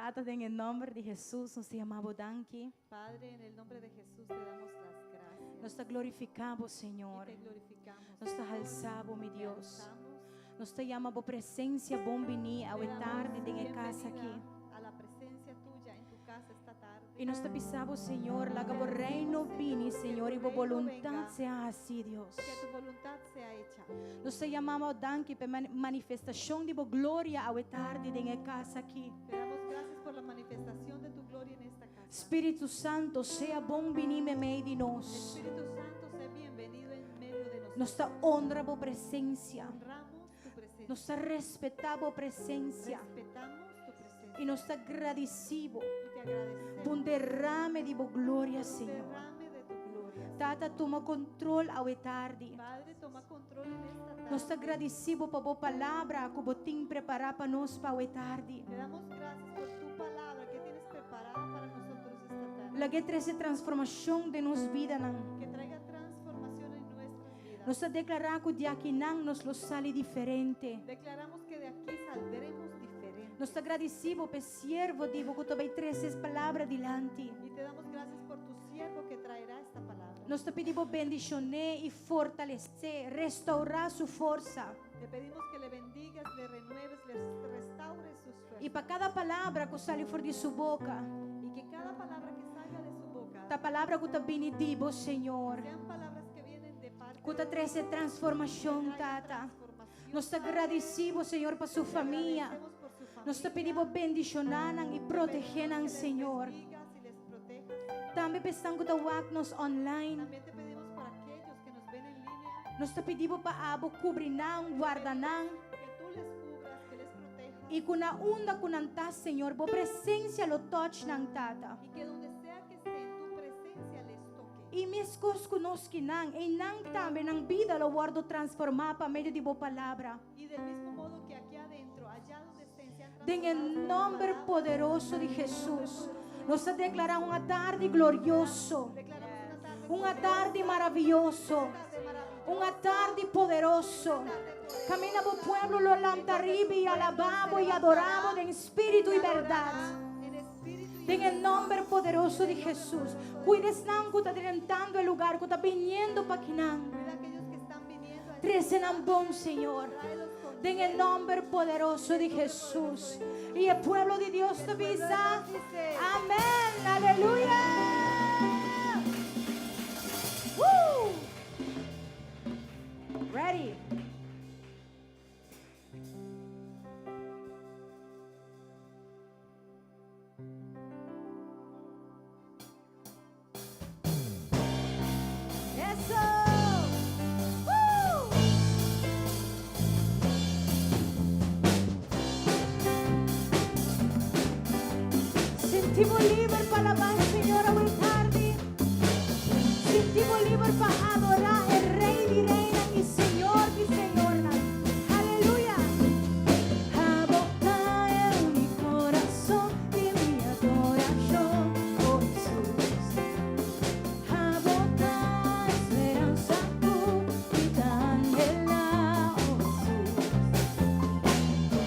Tata, en el nombre de Jesús, nos te llamamos danki. Padre, en el nombre de Jesús te damos las gracias. Nos te glorificamos, Señor. Y te glorificamos. Nos te alzamos, mi Te Dios. alzamos. Nos te llamamos presencia, bom vini, a Te damos tarde en casa bienvenida aquí. a la presencia tuya en tu casa esta tarde. Y nos te pisamos, Señor, la que reino vini, Señor, y tu voluntad sea así, Dios. Que tu voluntad sea hecha. Nos te llamamos danki per manifestación de tu gloria a tarde en casa aquí. Te damos gracias por la manifestación de tu gloria en esta casa. Espíritu Santo, sea bom vini me meio de nós. Espíritu Santo, sé bienvenido en medio de nosotros. Nos te honra por presencia. Honramos tu presencia. Nos te respetamos presencia. Respetamos tu presencia. Y nos te agradecemos Y te agradecemos. por un derrame de tu gloria, Señor. Derrame de tu gloria. Tata, toma control a tarde. Padre, toma control en esta tarde. Nos te agradecemos por tu palavra que você tem preparado para nós para tarde. Te damos gracias por tu palabra que tienes preparada para nosotros esta tarde. La que trae transformação de nos vida. Que traiga transformación en nuestras vidas. Nos te declarar que de aqui nos lo sale diferente. Declaramos que de aquí saldremos diferentes. Nos te agradecemos por siervo divo que tu vai trazer essa palavra dilante. Y te damos gracias por tu siervo que traerá esta palabra. Nos te pedimos bendicionar e fortalecer, restaurar sua força. Te pedimos que le bendigas, le renueves, le restaures sus E fuerzas. para cada palavra que sale fora de sua boca, Y que cada palabra que salga de su boca ta palavra que te benedivo, Senhor. sean palabras que vienen de parte Que te traz transformação, Tata. transformación. Nos te agradecemos, Senhor, por sua família. Agradecemos por su familia. Nos te pedimos bendicionar e proteger, Que les Senhor. bendigas y les protejas. Também pensamos que te nos online. También te pedimos por aquellos que nos ven en línea, Nos te pedimos para abo cobrir, guardar. que tú les cubras, que les protejas. E com a onda que não está, Senhor, boa presença lo touch ng Tata. Y que donde sea que esté en tu presencia les toque. E mescos conosco que não, e não também ng vida lo guardo transformar para meio de boa palavra. Y del mismo modo que aquí adentro, allá donde estén, sean En el transformados nombre por tu palabra. poderoso de Jesús, nos declara uma tarde glorioso, Declaramos uma tarde maravilhoso, una tarde maravillosa, uma tarde poderoso. Camina por pueblo, lo lantaribi y alabamos y adoramos en espíritu y verdad. en espíritu y En el nombre poderoso de Jesús. Cuides nan que está adelantando el lugar, que está viniendo para aquí nan. cuida a aquellos que están viniendo a Trecenan bom, Señor. tráelos con En el nombre poderoso de Jesús. Y el pueblo de Dios te avisa. dice, Amén. Aleluya. Woo. Ready. Eso. Woo. Sentimos libre para alabar, Señor, hoy tarde. Sentimos libre para adorar el Rey de Reina y Señor de Señora. Aleluya. Abocá en mi corazón y mi adoración, oh Jesús. Abocá esperanza tú y dándela, oh Jesús.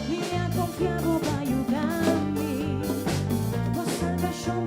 Me ha confiado para ayudarme. Salvación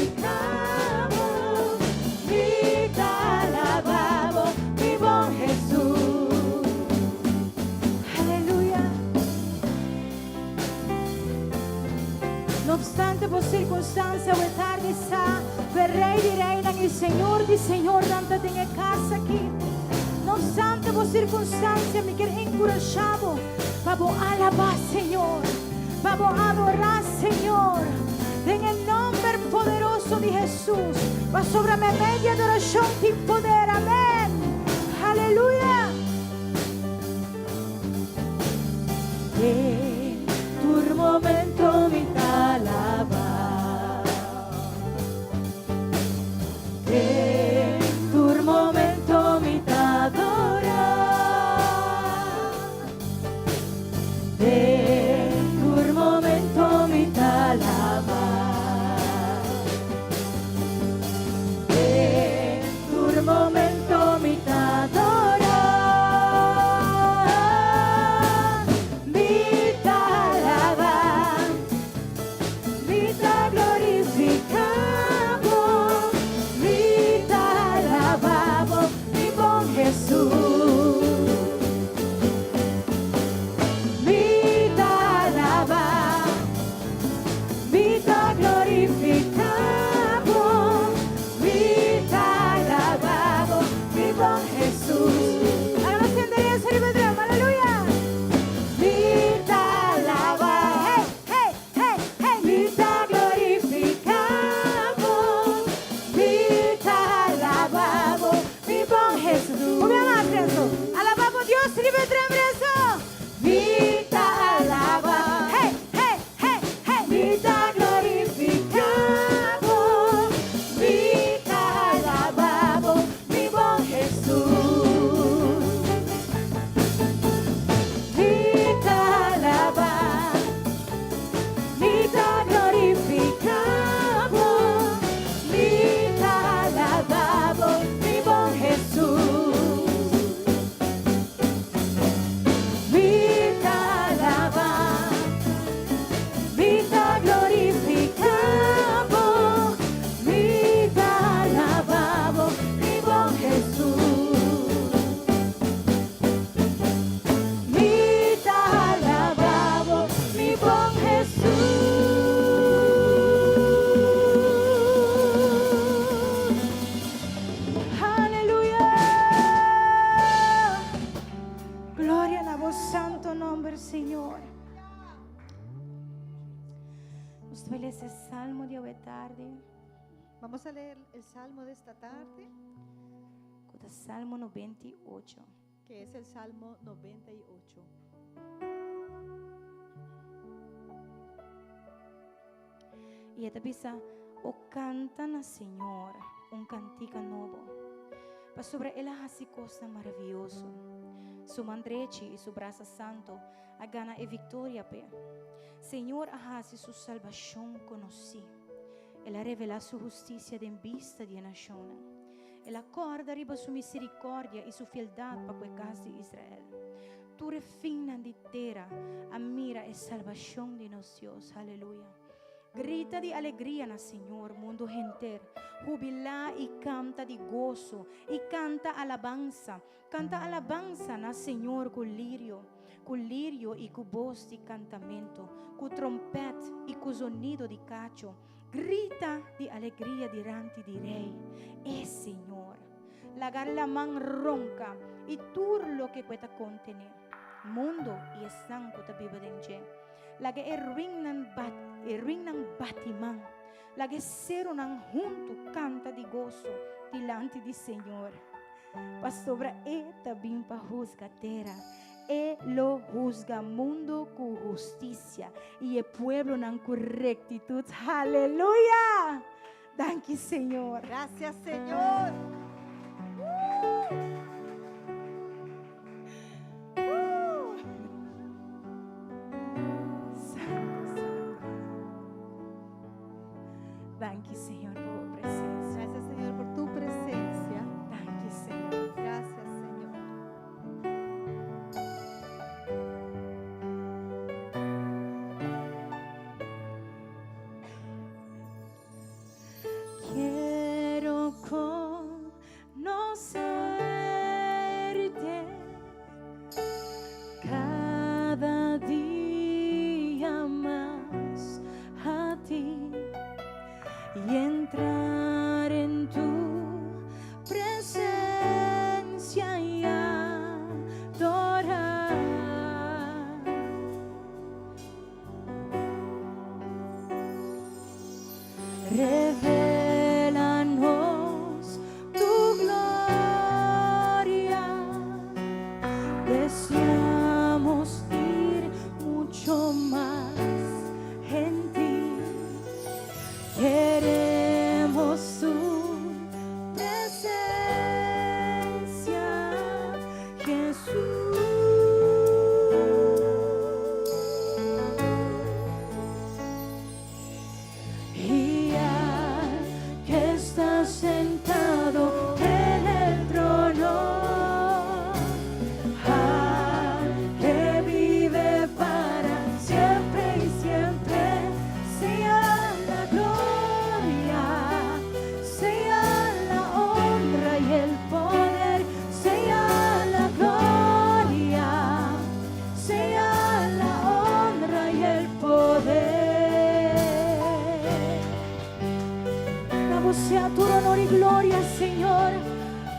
glorificamos, mi te alabamos, mi buen Jesús. Aleluya. No obstante por circunstancia o tarde sa, per Rei di reina, il Signor di Signor, tanta tenga casa aquí. No obstante por circunstancia, me quiero encorajado, vamos a alabar Señor, vamos a adorar Señor, en el nombre poderoso de Jesús, va sobre mi media adoración y poder, amén, aleluya. En tu momento mi alaba, en tu momento mi adora, en tu momento mi alaba, en tu momento mi adora. Ese salmo de hoy tarde. Vamos a leer el salmo de esta tarde, El Salmo 98. que es el Salmo 98. E esta pisa o canta na Senhor cantico novo. Pa sobre ela hasi coisa maravilhoso. Su mandrechi e su braça santo a gana e vitória pe. Senhor hasi su salvação conosci. Ela revela su justiça em vista de nação. Ela acorda riba su misericórdia e su fieldade para quei casa de Israel. Tu refina de terra a mira e salvação de nosso Deus. Aleluia. Grita de alegria na Senhor, mundo genter. Jubila e canta de gozo e canta alabanza. Canta alabanza na Senhor com lirio e com voz de cantamento, com trompete e com sonido de cacho. Grita de alegria diante de Rei, Senhor. Lagar la man ronca e turlo que pueda contener. Mundo e sangue ta biba denje. Lagi ring ng batiman. Lagi sero ng junto canta de gozo dilante de Senhor. Pastora eta bimpa juzga terra. Lo juzga mundo con justicia y el pueblo con rectitud. Aleluya. Thank you, Señor. Gracias, Señor. Thank you, Señor, por tu presencia. Gracias, Señor, por tu presencia. Thank you, Señor. Gracias, Señor. Quiero conocerte cada día más a ti y entrar en tu presencia y adorar. Revélanos tu gloria, deseamos ir mucho más en ti, queremos tu presencia, Jesús. Y ya que estás sentado en el trono, que vive para siempre y siempre, sea la gloria, sea la honra y el poder, sea la gloria, sea la honra y el poder. Sia tu onore e gloria, Signore,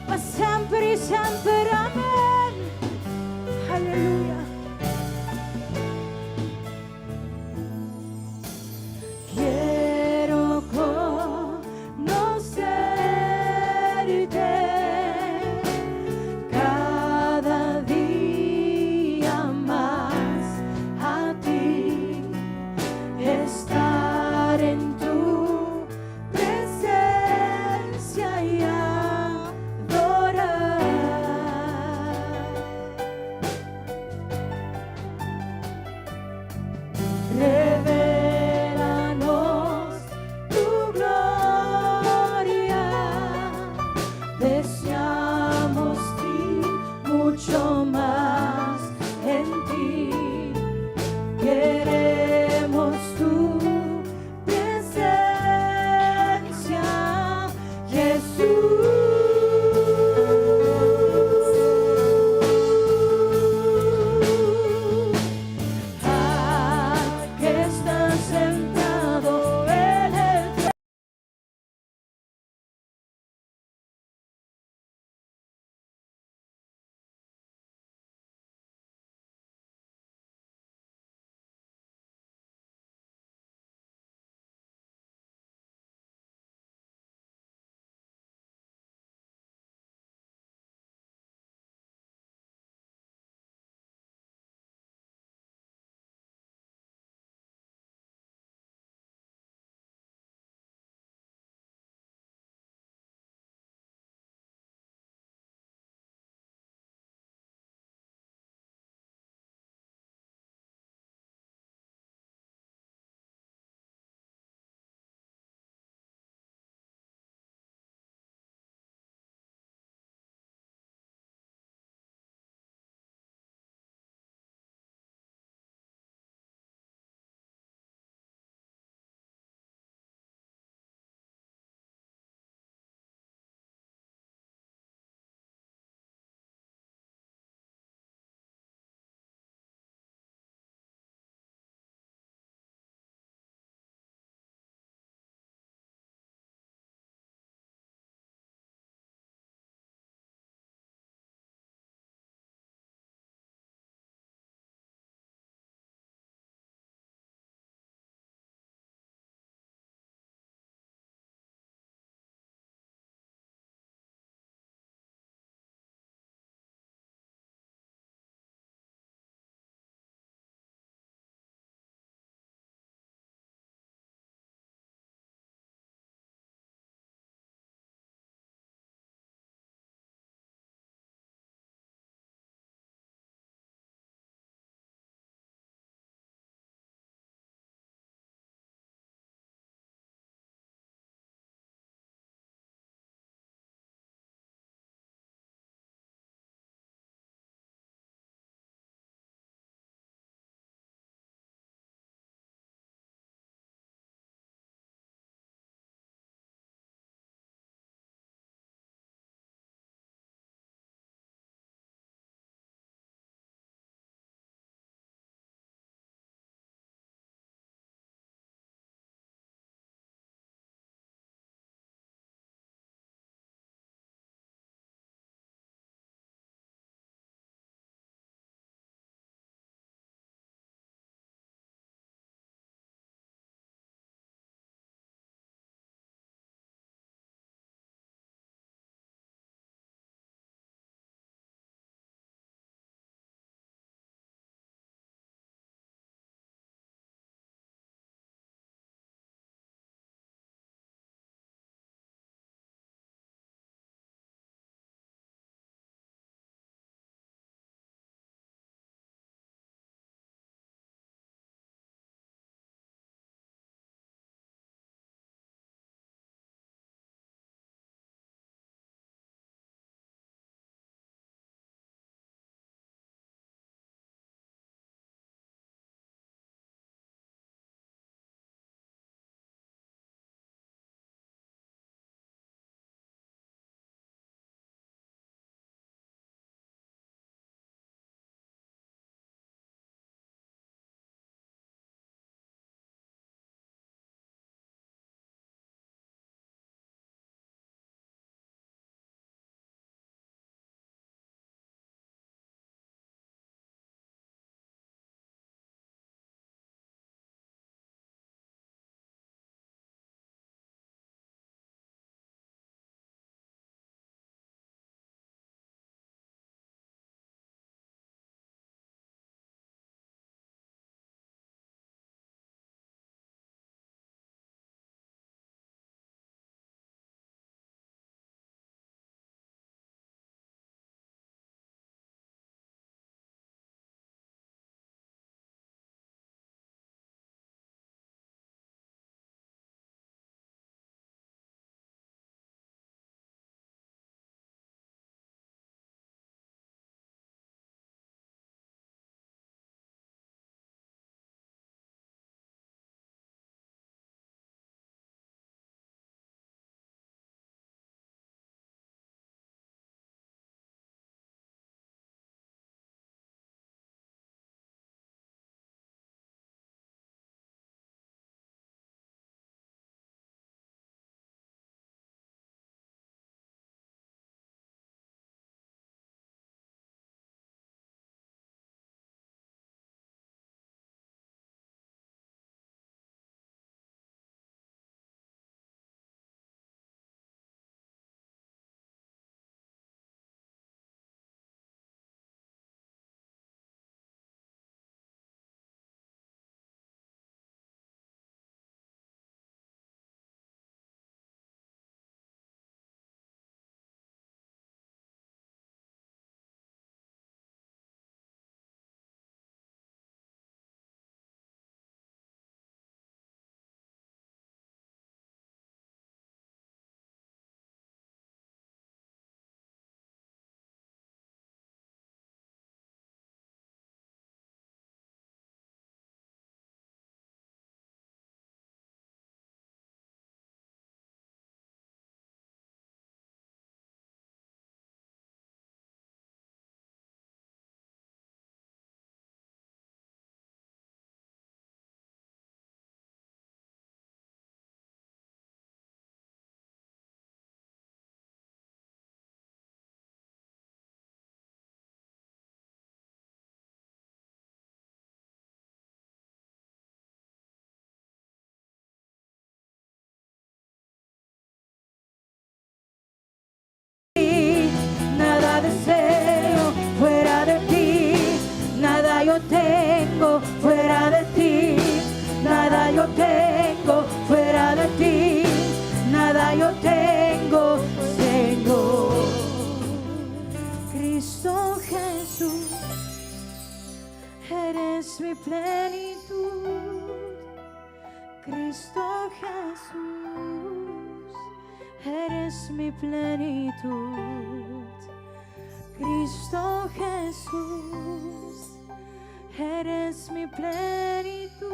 ma sempre e sempre. Amen. Alleluia. Quiero conocerte cada día más a ti, estar en tu presencia y adorar. Revélanos tu gloria, deseamos ir mucho más en ti, queremos tu eres mi plenitud, Cristo Jesús, eres mi plenitud, Cristo Jesús, eres mi plenitud,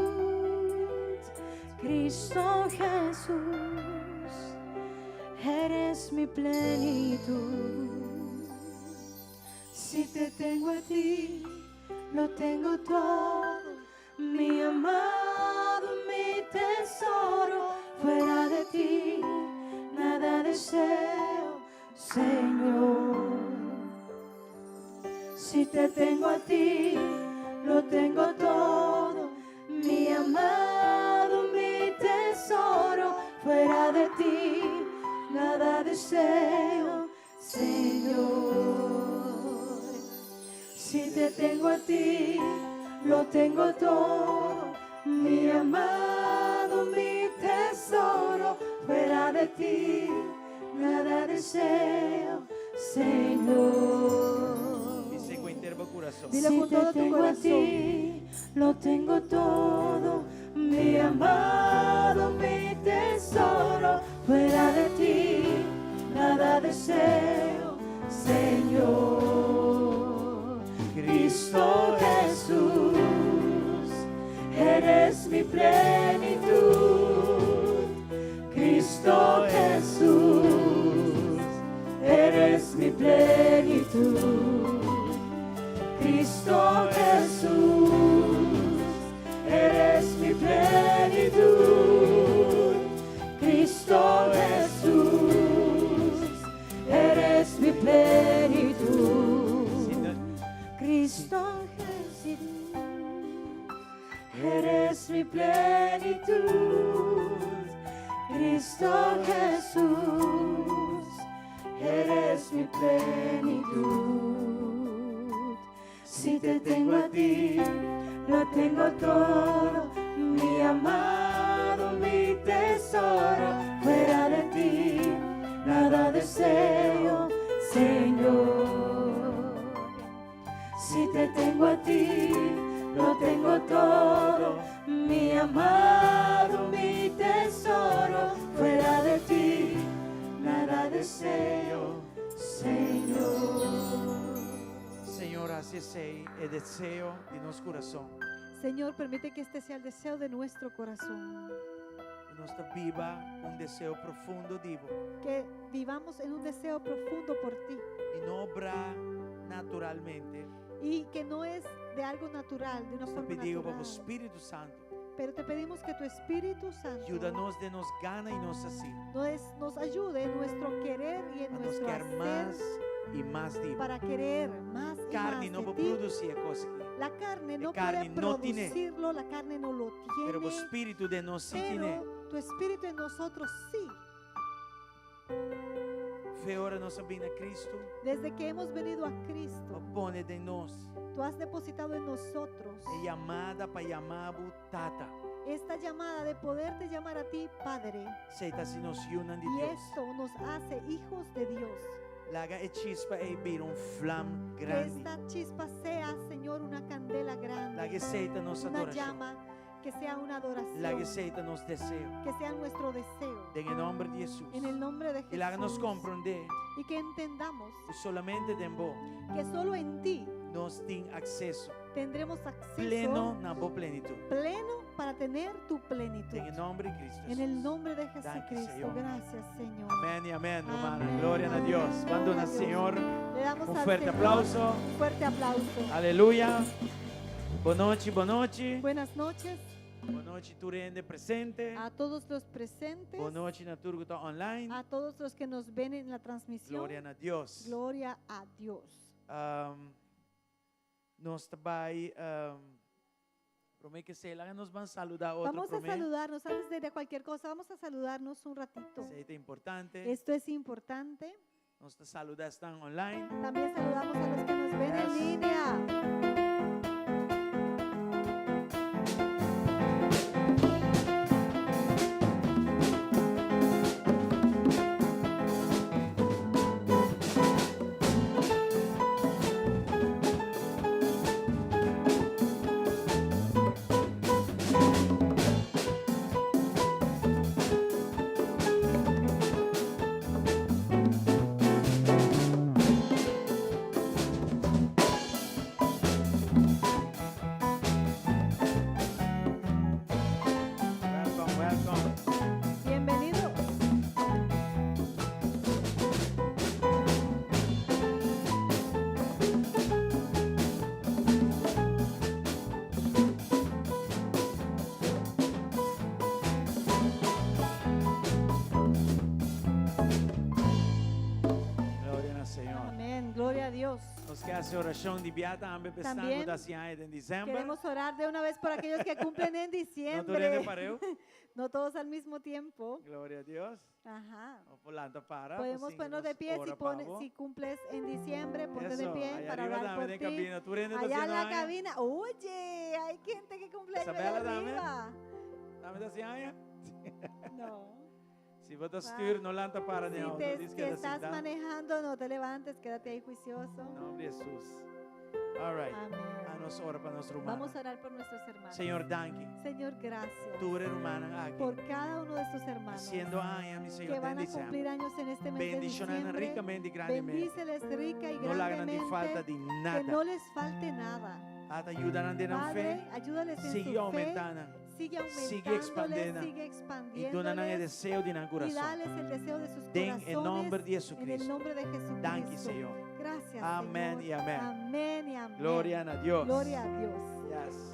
Cristo Jesús, eres mi plenitud. Si te tengo a ti, lo tengo todo, mi amado, mi tesoro. Fuera de ti, nada deseo, Señor. Si te tengo a ti, lo tengo todo, mi amado, mi tesoro. Fuera de ti, nada deseo, Señor. Si te tengo a ti, lo tengo todo, mi amado, mi tesoro. Fuera de ti, nada deseo, Señor. Dice con entero corazón. Dile Si con te todo tu tengo a corazón. ti, lo tengo todo, mi amado, mi tesoro. Fuera de ti, nada deseo, Señor. Cristo Jesús, eres mi plenitud. Cristo Jesús, eres mi plenitud. Cristo Jesús, eres mi plenitud. Cristo Jesús, eres mi plenitud. Cristo Jesús, eres mi plenitud. Cristo Jesús, eres mi plenitud. Si te tengo a ti, lo tengo todo, mi amado, mi tesoro. Fuera de ti, nada deseo, Señor. Si te tengo a ti, lo tengo todo, mi amado, mi tesoro. Fuera de ti, nada deseo, Señor. Senhor, esse é o desejo de nosso coração. Señor, permite que este sea el deseo de nuestro corazón. Que nós viva desejo profundo divo Que vivamos en un deseo profundo por ti. e não obra naturalmente. Y que no es de algo natural, de una Nós forma pedimos para o natural. Espírito Santo Pero te pedimos que tu Espíritu Santo ajuda-nos de nos gana e nos assim. nos ayude en nuestro querer y en A nos nuestro quer mais hacer e mais divo. para querer más y Carne más não de pode ti. produzir coisa aqui. La carne no carne puede no tiene. producirlo, la carne no lo Pero o tiene, Espírito de nós sim tem. pero tu Espíritu en nosotros sí. Foi hora nós vindo a Cristo. Desde que hemos venido a Cristo, Põe de nós. tú has depositado en nosotros É chamada para chamar Tata. esta llamada de poderte llamar a ti Padre. Seita se nos unam de Y Deus. esto nos hace hijos de Dios. Laga e chispa e vir flam Que grande. esta chispa sea, Señor, una candela grande, Laga seita nossa una adoração. llama, que sea una adoración, Laga seita nos desejo. que sea nuestro deseo. En el nombre de Jesus. En el nombre de E laga nos Jesús. compreender Y que entendamos que solamente em vos que solo en ti nós tem acesso tendremos acceso pleno na boa plenitude. pleno para tener tu plenitud. En el nombre de Cristo. En el Jesus. nombre de Gracias, Jesucristo. Señor. Gracias, Señor. Amén y amén, hermano. Amén. Gloria a Dios. Cuando Gloria a al Dios. Señor. Le damos Un al fuerte Señor aplauso. Un fuerte aplauso. Aleluya. Boa noite, boa noite. Buenas noches Boa noite, tu rende presente. a todos los presentes, Boa noite, na turma que está online. a todos los que nos ven en la transmisión. Gloria a Dios. Gloria a Dios. Nós também, promete que sei lá, nos vamos saludar outro Vamos a promete. saludarnos, antes de ir a cualquier cosa, vamos a saludarnos un ratito. Sei é importante. Esto es importante. Nós te saludar estão online. También saludamos a los que nos ven en Yes. línea. Welcome. Bienvenido. Gloria al Señor. Amén. Gloria a Dios. Nós quer essa oração de beata ambe También pestango da ciência em dezembro. Queremos orar de una vez por aquellos que cumplen en Não tô diciembre. pareu. No todos al mismo tiempo. Glória a Deus. Ajá. O polanta para. Podemos assim, ponernos nós de pie ora si pavo. cumples en diciembre, ponte de Eso, pie allá para arriba orar dame por de ti. cabina. Tú rende Allá en la cabina. cabina. Oye, hay gente que cumple años Isabela, allá dame. arriba. Dame da ciência. No. Se você stuur, não lanta para de Si auto. te, Diz si que da estás cinta. manejando, no te levantes, quédate ahí juicioso. Em nome de Jesus. All right. A Amén. nós ora para nós Vamos romano. a orar por nuestros hermanos. Senhor, danke. Señor, gracias Tu eres humana aqui. por cada uno de estos hermanos Haciendo años, mi que Señor, van en a cumplir diciembre. años en este mes de Bendicionando diciembre. ricamente y grandemente. Bendíceles rica y No le hagan de falta grandemente, de que no nada. les falte nada. Hasta ayudan a tener Padre, fe. ayúdales en Sigue su fe, aumentando. sigue Sigue aumentándoles, expandiendo. sigue Y donan el expandiéndoles deseo de nuestro y corazón. dales el deseo de sus Den corazones en nombre de en el Jesucristo. nombre de Jesucristo. Danke, Señor. Gracias, Amén Señor. y amén. Amén y amén. Gloria a Dios. Gloria a Dios. Yes.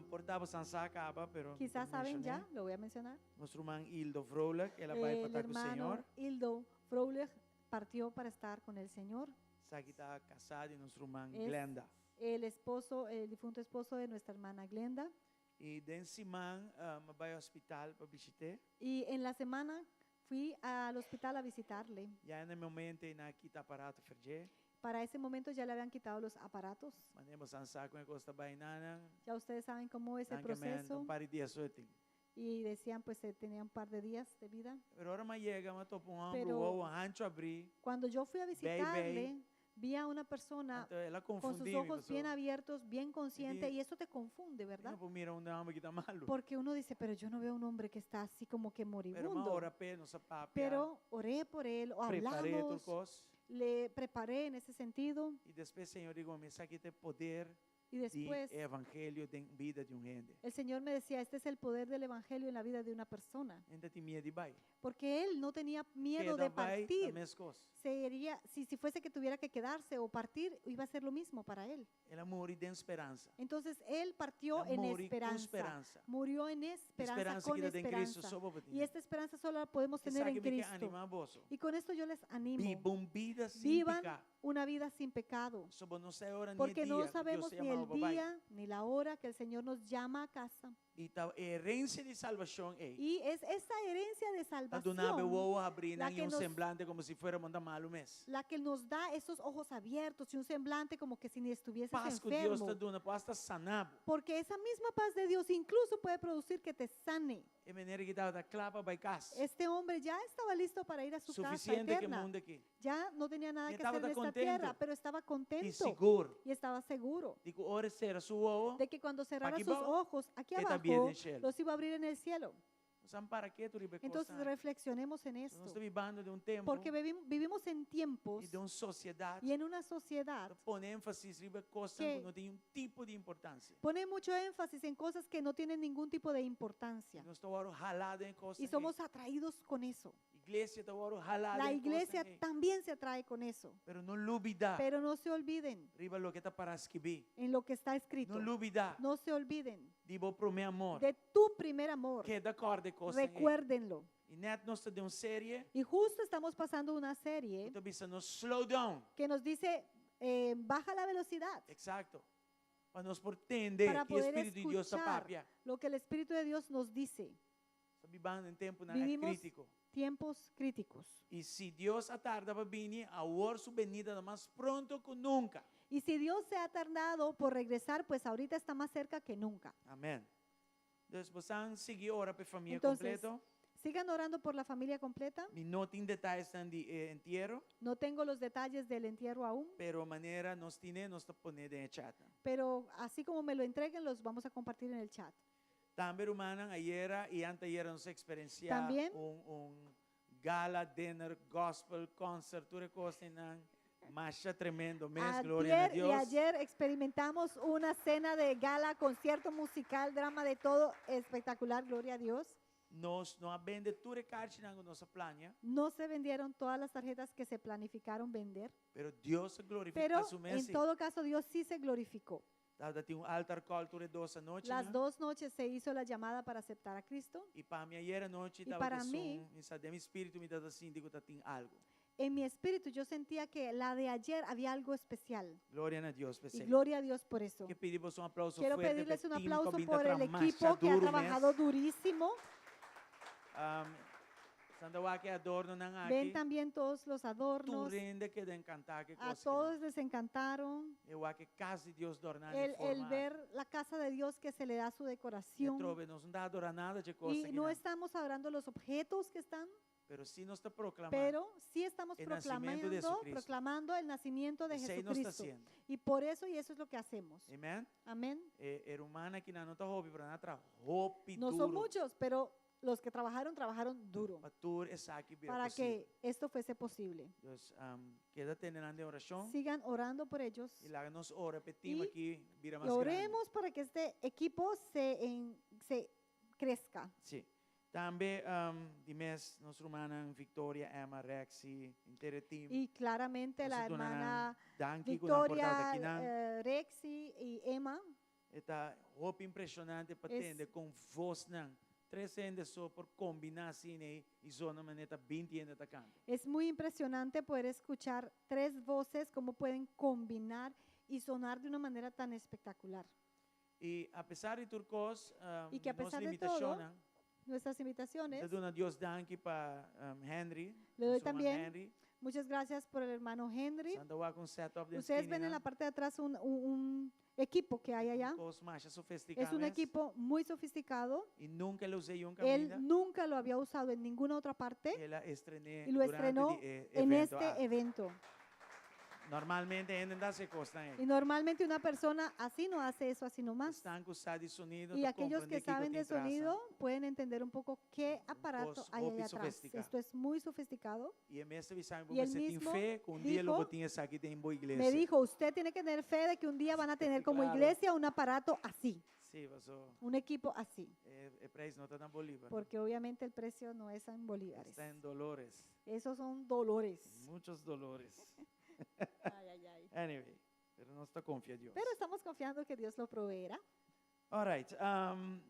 Portava Sansa acaba, pero Quizás saben ya, lo voy a mencionar. nuestro hermano Hildo Vrolijk, ela vai El para estar com o hermano Senhor. Hildo Froelich partió para estar con el Señor. Sabe que está casado e nuestro hermano Es- Glenda. El esposo, el difunto esposo de nuestra hermana Glenda. E desse man, vai ao hospital para visitar. Y en la semana fui al hospital a visitarle. Já no momento na quita aparato ferje, Para ese momento ya le habían quitado los aparatos. mandemos Sansa com a costa bainana. Ya ustedes saben cómo es el Danke man, proceso. um par de dias suelting. Y decían, pues tenía un par de días de vida. Pero ahora me llega, me topo um Pero- ombro, o ancho abrir. Cuando yo fui a visitarle, vi a una persona Então ela con sus confundiu ojos bien abiertos, bien consciente, di- y eso te confunde, ¿verdad? Não, mira, um homem que está malo. Porque uno dice, pero yo no veo un hombre que está así como que Pero uma moribundo. hora pé, nossa papia, Pero oré por él, o preparei tudo hablamos, coisa. le preparé en ese sentido, E depois, Senhor, digo, me saque tem poder y de después evangelho de vida de gente. el Señor me decía, este es el poder del Evangelio en la vida de una persona. Ainda tem medo de vai. Porque él no tenía miedo Queda de vai, partir. a mesma coisa. Si fuese que tuviera que quedarse o partir, iba a ser lo mismo para él. Ela morre de esperança. Entonces él partió Ela en morre com esperanza. esperança. Murió en esperanza, Esperança con que tem Cristo esperanza. sobre Y esta esperanza solo la podemos que tener sabe en que me Cristo. animar vos. Y con esto yo les animo. Vivam vida sem Vivan pecar. una vida sin pecado. Sobre não sei a hora nem Porque dia no que sabemos Deus ni chama el o papai. día ni la hora que el Señor nos llama a casa. E a herência de salvação é. Y es esa herencia de A do nave salvación o abrir la em que um nos- semblante como se fuera mandar malo mês. la que nos da esos ojos abiertos y un semblante como que si ni estuvieses Paz que Deus enfermo. está dando, paz está sanado. Porque esa misma paz de Dios incluso puede producir que te sane. É maneira que estava da clapa para casa. Este hombre ya estaba listo para ir a su casa Suficiente que eterna. mundo aqui. Ya no tenía nada Y que estaba hacer en tan esta contento. tierra, pero estaba E contento seguro. y estaba seguro Digo, ora será su ovo. de que cuando cerrara Aquí sus abajo, ojos aquí que también abajo, en el cielo. los iba a abrir en el cielo. Sabe para quê, Turibe? Entonces reflexionemos en Nós esto, estamos vivendo de um tempo porque vivimos en tiempos e de uma sociedade y en una sociedad que põe ênfase em coisas que- que não têm um tipo de importância. pone mucho énfasis en cosas que no tienen ningún tipo de importancia Nós estamos ralados em coisas. y somos atraídos con eso. Igreja está ralada La em iglesia coisas. también se atrae con eso, Pero não olvidar. pero no se olviden Riba lo que está para escrever. en lo que está escrito. Não olvidar. No se olviden Digo pro meu amor. de tu primer amor. Que é da cor de coisas. Recuérdenlo. E net nós estamos de uma série. Y justo estamos pasando una serie Estou pensando, slow down. que nos dice, baja la velocidad Exacto. Para nós por entender para que o poder Espírito de Deus está escuchar papia. lo que el Espíritu de Dios nos dice. Está vivendo em tempo Vivimos crítico. tiempos críticos. E se Deus atarda para vir, a hora sua venida mais pronto que nunca. Y si Dios se ha tardado por regresar, pues ahorita está más cerca que nunca. Amém. Então, você seguir ora para a família Entonces, completa. sigan orando por la familia completa. Me não tem detalhes de entierro, No tengo los detalles del entierro aún, pero maneira nós temos, nós está pondo em chat. pero así como me lo entreguen, los vamos a compartir en el chat. Também, humana, ayer e anteayer nos experienciar También. gala, dinner, gospel, concert, tudo coisa Masha tremendo mes, gloria a Antier y Dios. ayer experimentamos una cena de gala, concierto musical, drama de todo, espectacular, gloria a Dios. Nós não vende tudo carte na nossa plania, No se vendieron todas las tarjetas que se planificaron vender, pero Deus se glorifica pero su en mes. todo caso Dios sí se glorificó. Tinha altar call tudo doce noite. Las 2 noches se hizo la llamada para aceptar a Cristo. E para mim ayer noite Y estava para com mí- som, e sabe, meu espírito me dá assim, digo, tem algo. En mi espíritu yo sentía que la de ayer había algo especial. Glória a Deus, Y pessoal. gloria a Dios por eso. Que pedimos aplauso Quiero fuerte pedirles un para o time aplauso que por el trabalha equipo que ha duro trabajado mes. durísimo. Sandawa que adorno nang Ven aqui. también todos los Tu adornos. rende que de encantar que A coisa. todos les encantaron. Eu acho que casi Deus dorna El ver la casa de Dios que se le da su decoración. Trove, nós não dá adorar nada de coisa Y no estamos adorando los objetos que están, pero sim nós está proclamando. pero sí estamos el nacimiento de Jesucristo. proclamando el nacimiento de Isso aí nós está Jesucristo. haciendo. Y por eso, y eso es lo que hacemos. Amém? Amén. Era humana que não está hobby, para nada hobby No duro. son muchos, pero los que trabajaron duro Patur esa aqui para que esto fuese posible. Deus, queda tendo de oração. Sigan orando por ellos E lá nos ora, repetimos Y- aqui, vira y mais grande. oremos para que este equipo se crezca. Sim. Também, de mês, nós romanos, Victoria, Emma, Rexy, inteiro time. Y claramente la Nós donarán hermana danke com a portada Victoria, aqui, não. Rexy y Emma, Está roupa impressionante para Es- atender com voz, não. 300 só por combinar assim, né? E zona maneta 20 ainda tá canta. es muy impresionante poder escuchar 3 voces, cómo pueden combinar y sonar de una manera tan espectacular. E apesar de turcos, Y que a nos pesar de limitação, todo, Nuestras invitaciones, te dou a Deus danke para Henry. Le doy nosso irmão también Henry. muchas gracias por el hermano Henry. Santa wa com setup de Ustedes ven en la parte de atrás un equipo que hay allá. mais Es sofisticados. un equipo muy sofisticado. E nunca lo usei um Él camisa. nunca lo había usado en ninguna otra parte Ela estrené y lo durante estrenó el en evento. este evento. Normalmente ainda se costa Y normalmente una persona así no hace eso así nomás. Están com de sonido. Y te aquellos que comprende saben de te traza. sonido pueden entender un poco qué aparato Cos- hay hobby allá atrás. sofisticado. Esto es muy sofisticado. E a mesma visão, Y porque él você tem mismo fé, que um dia dijo- lo botinha aqui tem boa igreja. Me dijo, usted tiene que tener fe de que un día van a tener como Claro. iglesia un aparato así, Sim, pastor. un equipo así. Preço não está na Bolívar. Porque obviamente el precio no es en bolívares. Está em dolores. Esos son dolores. Muitos dolores. Ay, ay, ay. Anyway, pero não está confia Deus. Pero estamos confiando que Dios lo proveerá. Alright,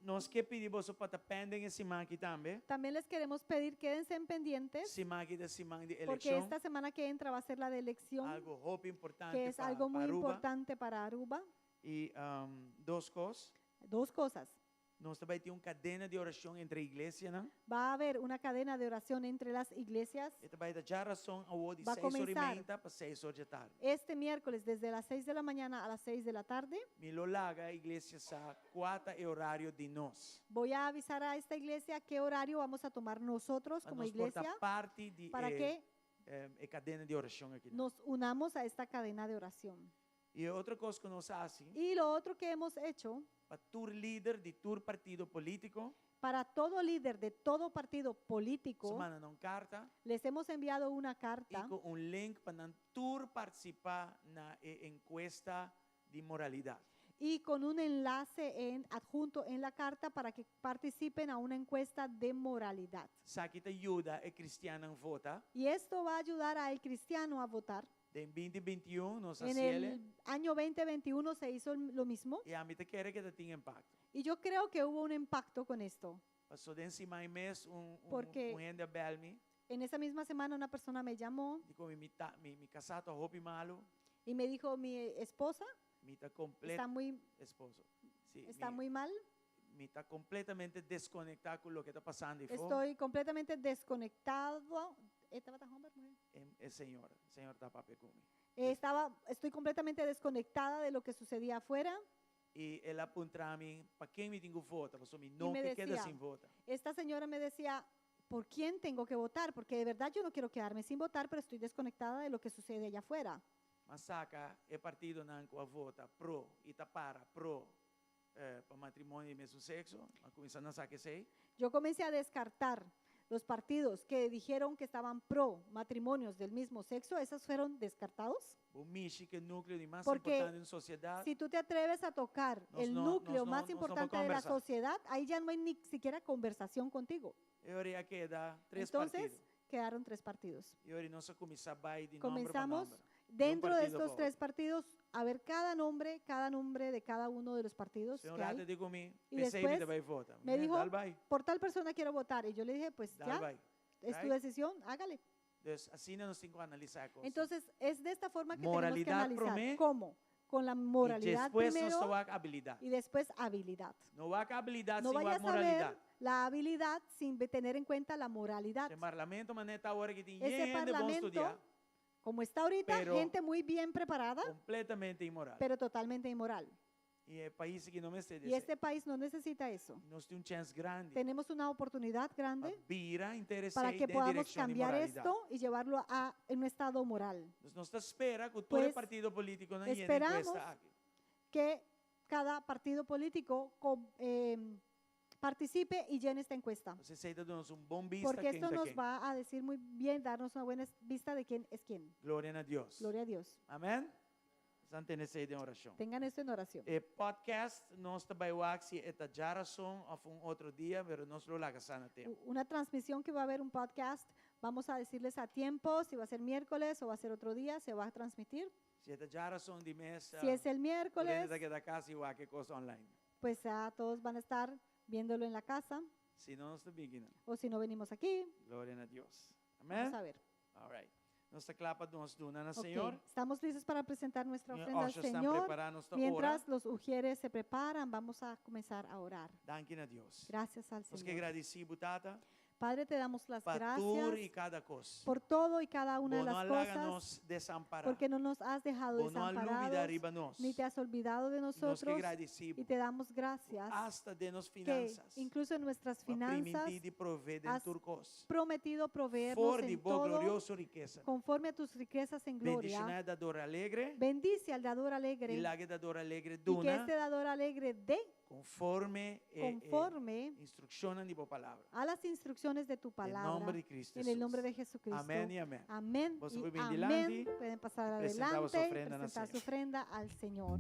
nós que pedimos para pendem esse aqui também. También les queremos pedir, quédense pendientes, Esse aqui da semana de porque eleição. esta semana que entra va a ser la de elección, Algo hope importante que es para algo muy Aruba. importante para Aruba. E duas coisas. 2 cosas. Nós também temos cadena de oração entre a igreja, não? Va a haber una cadena de oración entre las iglesias E também da geração ao de Va a 6 horas e comenzar. meia para 6 horas da tarde. este miércoles desde las 6 de la mañana a las 6 de la tarde. Milolaga, a igreja sa 4 é horário de nós. Voy a avisar a esta iglesia qué horario vamos a tomar nosotros como Nós iglesia porta parte de para que cadena de oração aqui. nos unamos a esta cadena de oración. E outra coisa que nós fazemos, Y lo otro que hemos hecho para tur líder de tur partido político, para todo líder de todo partido político, semana não carta, les hemos enviado una e carta com link para tur participar na encuesta de moralidade. y con un enlace adjunto en la carta para que participen a una encuesta de moralidad. Sa que te ajuda a cristiano a votar. Y esto va a ayudar al cristiano a votar. En 2021 nós En hacemos el año 2021 se hizo lo mismo e a mim te quer que tenha impacto. y yo creo que hubo un impacto con esto. Passou de cima de mês Porque- gente belme, En esa misma semana una persona me llamó digo mi casado roupa malo, y me dijo, mi esposa me está completo está muy, esposo. Sí, está muy mal, me está completamente desconectado con lo que está pasando y fue estoy completamente desconectado. el Señor está papi conmigo. Estoy completamente desconectada de lo que sucedía afuera. Y él apunta a mí, ¿para quién me tengo vota? Pues mi no me que queda decía, sin vota. Esta señora me decía, ¿por quién tengo que votar? Porque de verdad yo no quiero quedarme sin votar, pero estoy desconectada de lo que sucede allá afuera. Masaka é partido nanco a vota pro e para pro para matrimônio de mesmo sexo, a começar a sacar sei. Yo comencé a descartar los partidos que dijeron que estaban pro matrimonios del mismo sexo, esos fueron descartados. O mexe que o núcleo de mais Porque importante na sociedade. Si tú te atreves a tocar Nos el no- núcleo nos no- más nos no importante va a de la conversar. sociedad, ahí ya no hay ni siquiera conversación contigo. Eu iria quedar três Entonces, partidos. quedaron 3 partidos. Eu iria nossa começar vai de nombre para Comenzamos nombre. dentro de partido estos pa' 3 partidos a ver cada nombre de cada uno de los partidos Se um que rato hay. digo me, Y pensei después que vai votar. me dijo, Dal vai, por tal persona quiero votar. Y yo le dije, pues dal ya, vai. es tu right? decisión, hágale. Dus assim nós temos que analisar a coisa. Entonces, es de esta forma que Moralidad tenemos que analizar. primeiro, ¿Cómo? Con la e moralidad depois nós primero temos a habilidade. y después habilidad. Não há habilidade No sem a vayas a moralidade. ver la habilidad sin tener en cuenta la moralidad. Esse parlamento, mas nesta hora que tem Ese gente bom parlamento, estudar, como está ahorita, Pero- gente muy bien preparada, completamente imoral. pero totalmente inmoral. E é país que não me sei Y este país no necesita eso. Nós temos chance grande Tenemos una oportunidad para grande virar interesse para que de podamos direção de cambiar moralidade. esto y llevarlo a en un estado moral. Nós não espera que todo Pues, partido político não esperamos encuesta aqui. Que cada partido político participe y llene esta encuesta. Você sei dando-nos bom vista Porque quem esto está nos quem. va a decir muy bien, darnos una buena vista de quién es quién. Glória a Deus. Gloria a Dios. Amém? Santa nessa de oração. Tengan esto en oración. Podcast nós também vamos se eta jarason ou outro dia, mas nós lo laga sana tempo. Una transmisión que va a haber un podcast, vamos a decirles a tiempo si va a ser miércoles o va a ser otro día, se va a transmitir. Se eta jarason de mês, Si es el miércoles, daqui da casa e o que coisa online. pues ya todos van a estar viéndolo en la casa Se não nós também o si no venimos aquí, Glória a Deus. vamos Amém? a ver. All right. Nós está clapa nós dona na Ok, Senhor. estamos listos para presentar nuestra Os ofrenda al estão Señor. preparando esta hora. Mientras los ujieres se preparan, vamos a comenzar a orar. Danke a Deus. Gracias al Nós que Señor. agradecemos, Tata, Padre, te damos las para tudo e gracias cada coisa. por todo y cada una de Bom, não las alaga cosas, nos desamparar. porque no nos has dejado Bom, não aluvida desamparados, arriba nós. ni te has olvidado de Nós que nosotros, y agradecemos. te damos gracias Hasta de nos que finanças. incluso en nuestras finanzas de prover de has turcos. prometido proveernos For de en boa todo gloriosa riqueza. conforme a tus riquezas en gloria. Bendicionar dador alegre. Bendice al dador alegre E lague dador alegre y que duna. este dador alegre dé Conforme conforme instruccionan de boa palavra. a las instrucciones de tu Em palabra. nome de Cristo En el nombre de Jesus. Jesucristo. Amén y amén. Amén Vos y pueden ir amén. delante, Pueden pasar presentar adelante su y ofrenda al presentar su Señor. ofrenda al Señor.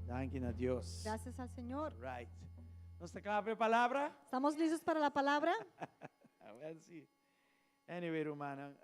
Danke a Deus. Gracias al Señor. Right. Nós está clara para a palavra? ¿Estamos listos para la palabra? Well, sim. Anyway, Romana,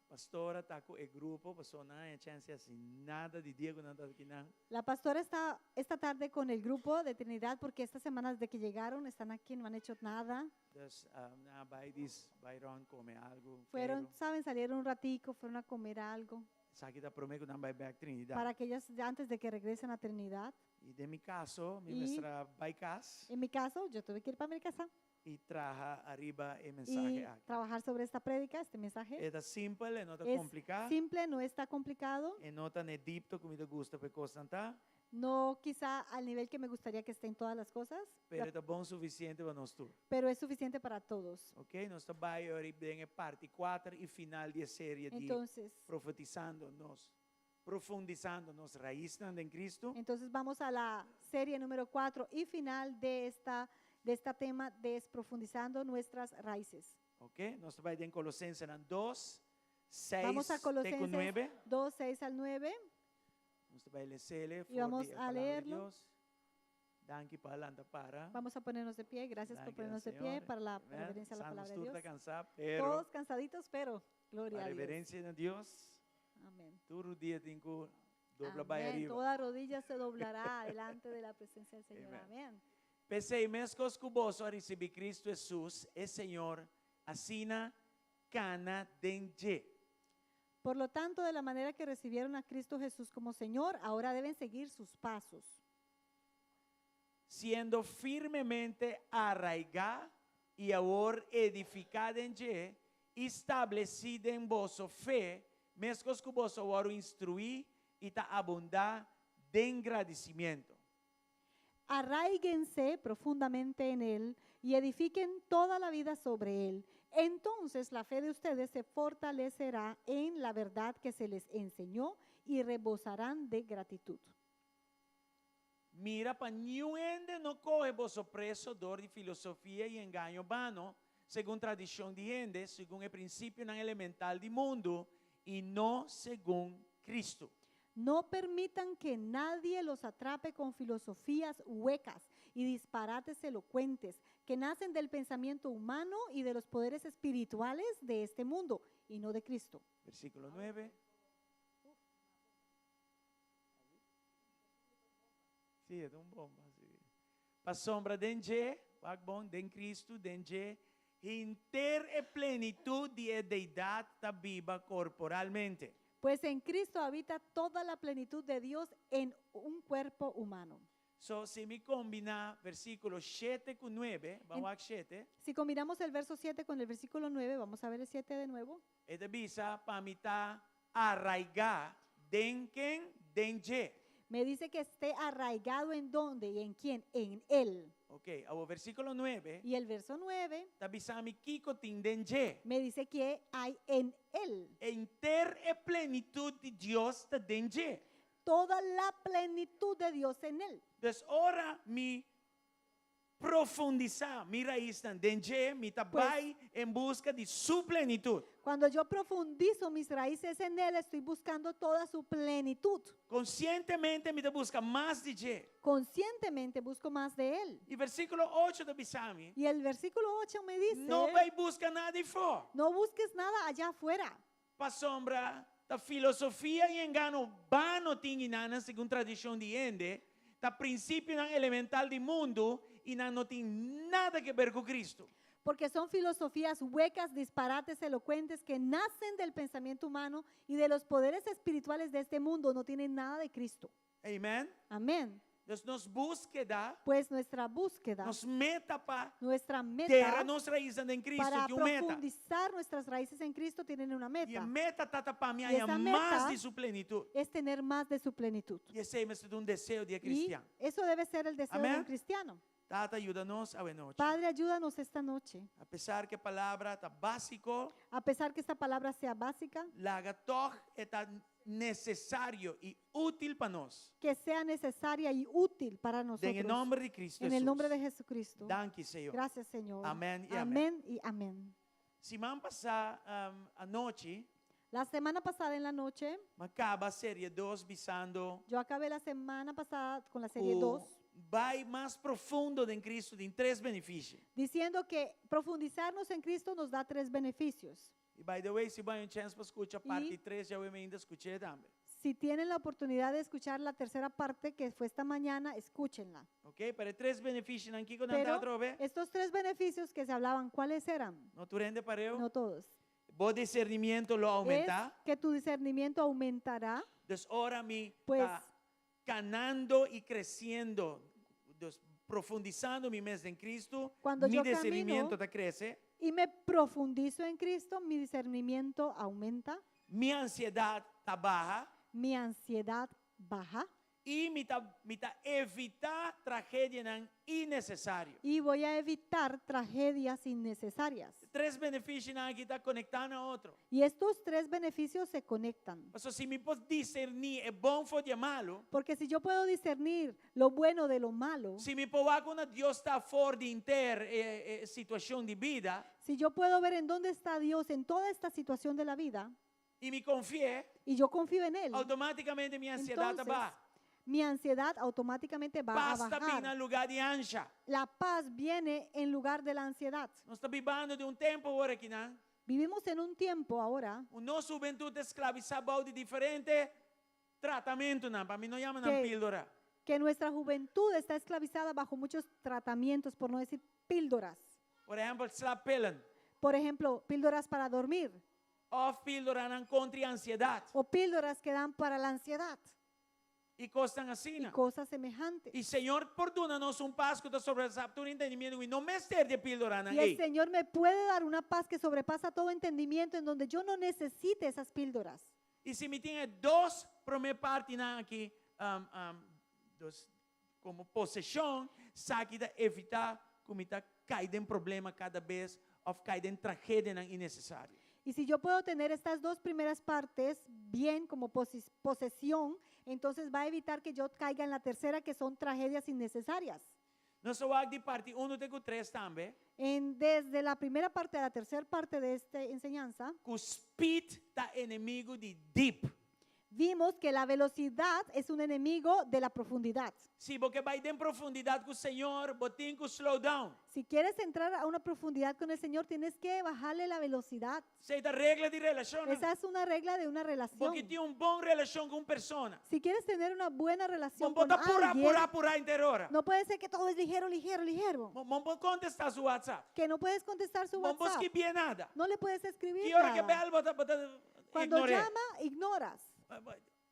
pastora está com o grupo, pastor não é chance assim, nada de Diego não está aqui não. La pastora está esta tarde con el grupo de Trinidad porque estas semanas de que llegaron están aquí, no han hecho nada. Dus na Baidis, Byron come algo. Fueron, saben, salieron un ratico, fueron a comer algo Sabe que prometo não vai back Trinidad. para que ellas antes de que regresen a Trinidad. E de mi caso, mi Y- mestra vai casa En mi caso, yo tuve que ir para mi casa e traja arriba o y mensaje aqui. trabajar sobre esta prédica, este mensaje. É simples, não está Es complicado. simple, no está complicado, E não está deep, como me gusta para constantar, no quizá al nivel que me gustaría que estén todas las cosas, pero está bom o suficiente para nós tudo. pero es suficiente para todos. Ok? Nós trabalhamos agora bem a parte 4 e final de série de Entonces, profetizando nos, profundizando nos raíces em Cristo. entonces vamos a la serie número 4 y final de esta tema de profundizando nuestras raíces. Ok? Nós trabalhamos em Colossenses 2, 6, Vamos a Colosenses 9. 2, 6 al 9. Nós trabalhamos em CL, Y vamos a leerlo. Danke palanta para. Vamos a ponernos de pie. Gracias por Danke, ponernos de Señor. pie para la Amen. reverencia a la palabra de Estamos Dios. todos cansados, pero Todos cansaditos, pero gloria la a Dios. reverencia de Dios, Amén. todo día tengo dobla para Amén. arriba. Toda rodilla se doblará delante de la presencia del Señor. Amen. Amén. Pensei mesmo cuboso a receber Cristo Jesus, é Senhor, assina cana denje. Por lo tanto, de la manera que recibieron a Cristo Jesús como Señor, ahora deben seguir sus pasos, Siendo firmemente arraigada e agora edificada em je, estabelecida em vossa fé, mesmo cuboso agora instruir e ta abundar de agradecimento. arraíguense profundamente en Él y edifiquen toda la vida sobre Él. Entonces la fe de ustedes se fortalecerá en la verdad que se les enseñó y rebosarán de gratitud. Mira, para ninguém não corre vosso preço dor de filosofia e engano vano, segundo tradição de gente, segundo o princípio não elemental do mundo, e não segundo Cristo. No permitan que nadie los atrape con filosofías huecas y disparates elocuentes que nacen del pensamiento humano y de los poderes espirituales de este mundo y no de Cristo. Versículo 9. Sí, é um bom. Para sombra denje, bom, den Cristo, denje, inter e plenitude e deidade está viva corporalmente. Pues en Cristo habita toda la plenitud de Dios en un cuerpo humano. So, se me combina versículo 7 con 9, vamos a 7, Si combinamos el verso 7 con el versículo 9, vamos a ver el 7 de nuevo. e visa para mitad arraigar denken denje. Me dice que esté arraigado en dónde y en quién, en Él. Ok, o versículo 9, Y el verso 9 está visa mi kiko tin denje. me dice que hay en Él. Inter e plenitud de Dios está denje. Toda la plenitud de Dios en Él. Entonces, ahora mi profundizar mi raíz tan denje, mi tabay en busca de su plenitud. Cuando yo profundizo mis raíces en Él, estoy buscando toda su plenitud. Conscientemente me busca más de je. Conscientemente busco más de Él. Y versículo 8 de Bisami, Y el versículo 8 me dice, no vai buscar nada de fora. no busques nada allá afuera. Para sombra da filosofia e engano vano tinginana segundo tradição de ende, da princípio não elemental do mundo e não tem nada que ver com Cristo. Porque son filosofías huecas, disparates, elocuentes que nacen del pensamiento humano y de los poderes espirituales de este mundo. No tienen nada de Cristo. Amém? Amén. Então, nos búsqueda, Pues nuestra búsqueda, nos meta para nuestra terra, meta nos raízes em Cristo, para que meta. profundizar nuestras raíces en Cristo tienen una E a meta. meta está para mim E essa mais meta de sua plenitude. Es tener más de su plenitud. E esse é um desejo de Y cristiano. eso debe ser el deseo de Amén. un cristiano. Tata, ajuda-nos a noite. Padre, ayúdanos esta noche. Apesar que a palavra está básico, A pesar que esta palabra sea básica, laga toch está necessário e útil para nós. que sea necesaria y útil para nosotros. En el nombre de Cristo En el Jesús. nombre de Jesucristo. Danke, Senhor. Gracias, Señor. Amén y Amén y amén. Semana passada, à noite, La semana pasada en la noche, acaba a série 2 visando yo acabé la semana pasada con la serie o 2, vai mais profundo em Cristo em 3 benefícios. diciendo que profundizarnos en Cristo nos da 3 beneficios. E by the way, se vai um chance para escutar a parte Y- 3, já eu ainda escutei também. Si tienen la oportunidad de escuchar la tercera parte que fue esta mañana, escúchenla. Ok? Para 3 benefícios, não kiko não Pero outra vez. estos 3 beneficios que se hablaban, ¿cuáles eran? Não tu rende para eu. No todos. Bom discernimento lo Es aumenta. que tu discernimiento aumentará, Entonces, ahora me Pues- está ganando y creciendo, entonces, profundizando mi mes en Cristo, Cuando mi yo discernimiento camino- te crece, y me profundizo en Cristo, mi discernimiento aumenta, mi ansiedad está baja mi ansiedad baja y me está evitar tragedias innecesarias. y voy a evitar tragedias innecesarias. 3 beneficios que están conectando a otro. Y estos 3 beneficios se conectan. Entonces, si me puedo discernir es bueno o malo, Porque si yo puedo discernir lo bueno de lo malo, si me puedo ver cuando Dios está fuera de inter situación de vida si yo puedo ver en dónde está Dios en toda esta situación de la vida y me confié, y yo confío en Él, automáticamente mi ansiedad está entonces baja. mi ansiedad automáticamente va a Basta bajar. bina lugar de ansia. La paz viene en lugar de la ansiedad. Nós estamos vivendo de tempo agora aqui, né? Vivimos en un tiempo ahora Nossa juventude escravizada de diferente tratamento, né? Para mim não chama Que- píldora. que nuestra juventud está esclavizada bajo muchos tratamientos, por no decir píldoras. Por exemplo, slaappillen. Por ejemplo, píldoras para dormir Of píldora não contra a ansiedade. o píldoras que dan para la ansiedad E costam assim, y né? cosas semejantes. E Senhor, perdona-nos Pasco da sobre o entendimento e não mestre de píldora, né? Y el Señor me puede dar una paz que sobrepasa todo entendimiento en donde yo no necesite esas píldoras. E se me tinha duas primeiras partes aqui, como possessão, sabe de evitar como está cair em problema cada vez, ou cair em tragédia innecessária. Y si yo puedo tener estas dos primeras partes bien como posesión, entonces va a evitar que yo caiga en la tercera, que son tragedias innecesarias. Nós vamos de parte 1 até 3 também, Desde la primera parte a la tercera parte de esta enseñanza, que o speed da inimigo de deep. vimos que la velocidad es un enemigo de la profundidad. Se você vai em profundidade com o Senhor, você tem que slow down. Si quieres entrar a una profundidad con el Señor, tienes que bajarle la velocidad. Sei da regra de relação. Esa es una regla de una relación. Porque tem boa relação com uma pessoa. Si quieres tener una buena relación Não con pode alguien, apurar inteira hora. no puede ser que todo es ligero, ligero, ligero. Não pode contestar seu WhatsApp. Que no puedes contestar su Não pode WhatsApp. escrever nada. No le puedes escribir Que hora que nada. belo, bota Cuando ignorei. llama, ignoras.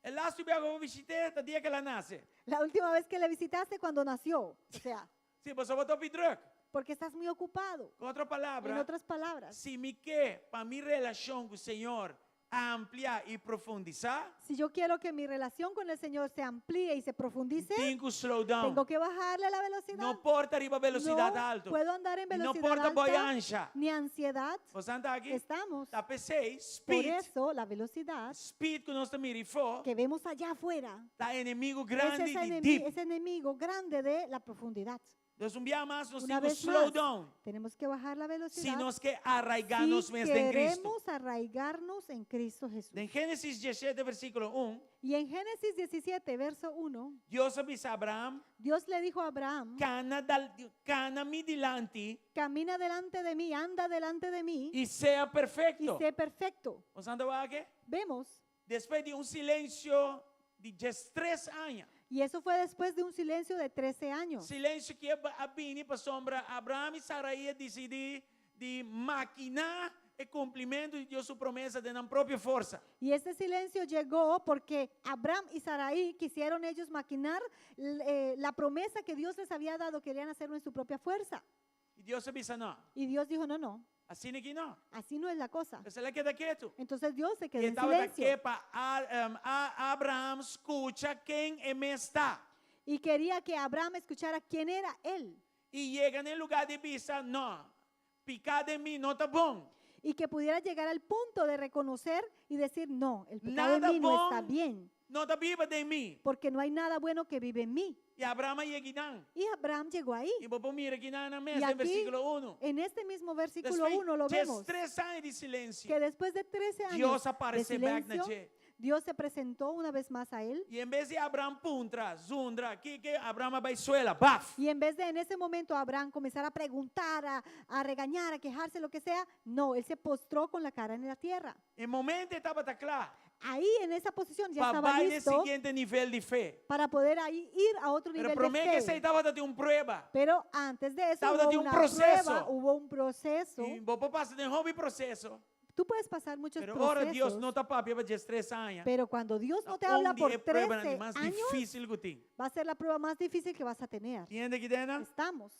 El last time eu visitei, o dia que ela nasce. La última vez que le visitaste cuando nació. O sea, Se você botou druk. porque estás muy ocupado. Com outra En palavra, otras palabras, se me quer para minha relação com o Senhor ampliar e profundizar, si yo quiero que mi relación con el Señor se amplíe y se profundice, tenho que slow down. tengo que bajarle la velocidad. Não porta arriba velocidade No alta. puedo andar en Não velocidad porta alta, boiancha. ni ansiedad. Você está aqui? Estamos. Tá PC, Por speed. eso la velocidad Speed que nós estamos mirando for, que vemos allá afuera tá inimigo es grande ese, de deep. ese enemigo grande de la profundidad. Nós dia mais, nós Una temos que vez slow más, down. tenemos que bajar la Se velocidad nós quer arraigar-nos si mesmo em Cristo. queremos arraigarnos en Cristo Jesús. En Génesis 17, versículo 1, Y en Génesis 17, verso 1, Dios avisa a Abraham, Dios le dijo a Abraham, cana mi delante camina delante de mí, anda delante de mí y sea y perfecto. sé perfecto. ¿Os anda aqui? Vemos, Después de silêncio de 3 años, y eso fue después de un silencio de 13 años. silêncio que abini para sombra, Abraham y Sarai decidiram de maquinar el cumprimento de Dios su promesa de la propia fuerza. Y este silencio llegó porque Abraham y Sarai quisieron ellos maquinar la promesa que Dios les había dado, querían hacerlo en su propia fuerza. Y Dios avisa, no, Y Dios dijo, no, no, así aquí no. así no es la cosa. Se le queda quieto. Entonces Dios se quedó Y en estaba aquí silencio para Abraham escucha quién me está. y quería que Abraham escuchara quién era él Y llega en el lugar de vista, no, picar de mí no está bon. y que pudiera llegar al punto de reconocer y decir, no, el pecado Nada en mí no bon. está bien, No está viva de mí. porque no hay nada bueno que vive en mí. Y Abraham llega Y Abraham llegó ahí. y vos mira aquí en la Y mesa, aquí, en versículo 1. en este mismo versículo 1 lo Después vemos, 3 años de silencio, que después de 13 años Dios de aparece back na silencio, je. Dios se presentó una vez más a él. Y en vez de Abraham puntra, zundra, que Abraham va y suela, baf. Y en vez de en ese momento Abraham comenzar a preguntar, a regañar, a quejarse, lo que sea, no, él se postró con la cara en la tierra. En momento estaba claro, Ahí en esa posición ya para estaba ir al listo siguiente nivel de fe. para poder ahí ir a otro Pero nivel promete que de se fe. estaba dando una prueba. Pero antes de eso Estaba hubo de un una proceso. prueba, hubo un proceso. Y vos pasas de hobby proceso. Tú puedes pasar muchos Pero ahora procesos, Dios no está papi para 3 años. pero cuando Dios no te habla por prueba 13 más años, difícil que tiene. va a ser la prueba más difícil que vas a tener. ¿Entiende que tiene? Estamos.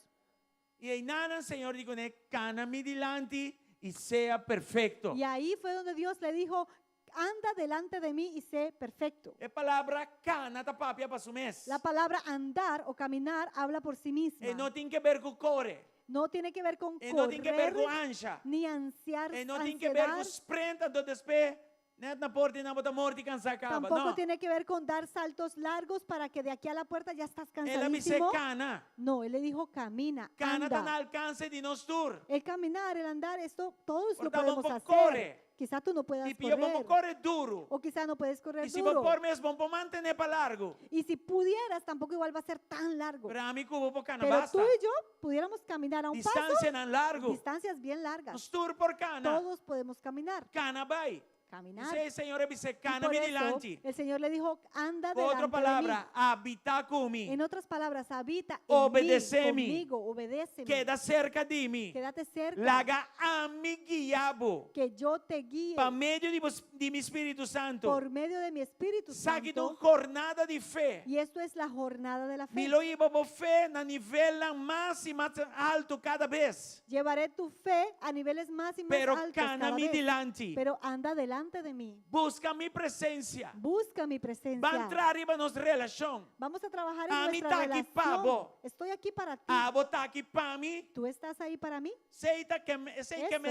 Y ahí nada, Señor, dijo, cana mi delante y sea perfecto. Y ahí fue donde Dios le dijo, anda delante de mí y sé perfecto. Es palabra cana está papi para su mes. La palabra andar o caminar habla por sí misma. No tiene que ver con corre. No tiene que ver con No tiene que ver correr con ansia. ni ansiar, No tiene que ver con ansiedad. sprint do después. Net na porta y na bota morte y cansa acaba. Tampoco No. tiene que ver con dar saltos largos para que de aquí a la puerta ya estás Ela me dice cansadísimo. cana. No, él le dijo camina, Cana está al anda. alcance de nos tour. El caminar, el andar, esto todos lo Portamos podemos por hacer. corre. quizá tú no puedas E pia vamos correr. correr duro. O quizá no puedes correr E se duro. por mesmo vamos manter para largo. Y si pudieras, tampoco igual va a ser tan largo. Para mí cubo por cana Pero basta. tú y yo pudiéramos caminar a un paso, Distancia en largo. distancias bien largas. Nos tour por cana. Todos podemos caminar. Cana vai. Caminar. Dice, Señor, dice, Y cana por mi eso, dilanti. el Señor le dijo, anda Otra delante de mí. palabra, habita conmigo. En otras palabras, habita Obedeceme. en mí, conmigo, obedéceme. Queda cerca de mim. Quédate cerca, Laga a mi guiabo. que yo te guíe Para meio de mi Espírito Santo. por medio de mi Espíritu Sabe de Santo. jornada de fé. Y esto es la jornada de la fe. Me lo iba a fé na nivela más y más alto cada vez. Llevaré tu fe a niveles más y más Pero altos cana cada mi vez. dilante. Pero anda delante de mí. Busca mi presencia. Busca mi presencia. Va a entrar arriba en nuestra relación. Vamos a trabajar en A mí nuestra tá aqui relación. pa vos. Estoy aquí para ti. A botar aqui para mim. ¿Tú estás ahí para mí? Sei que me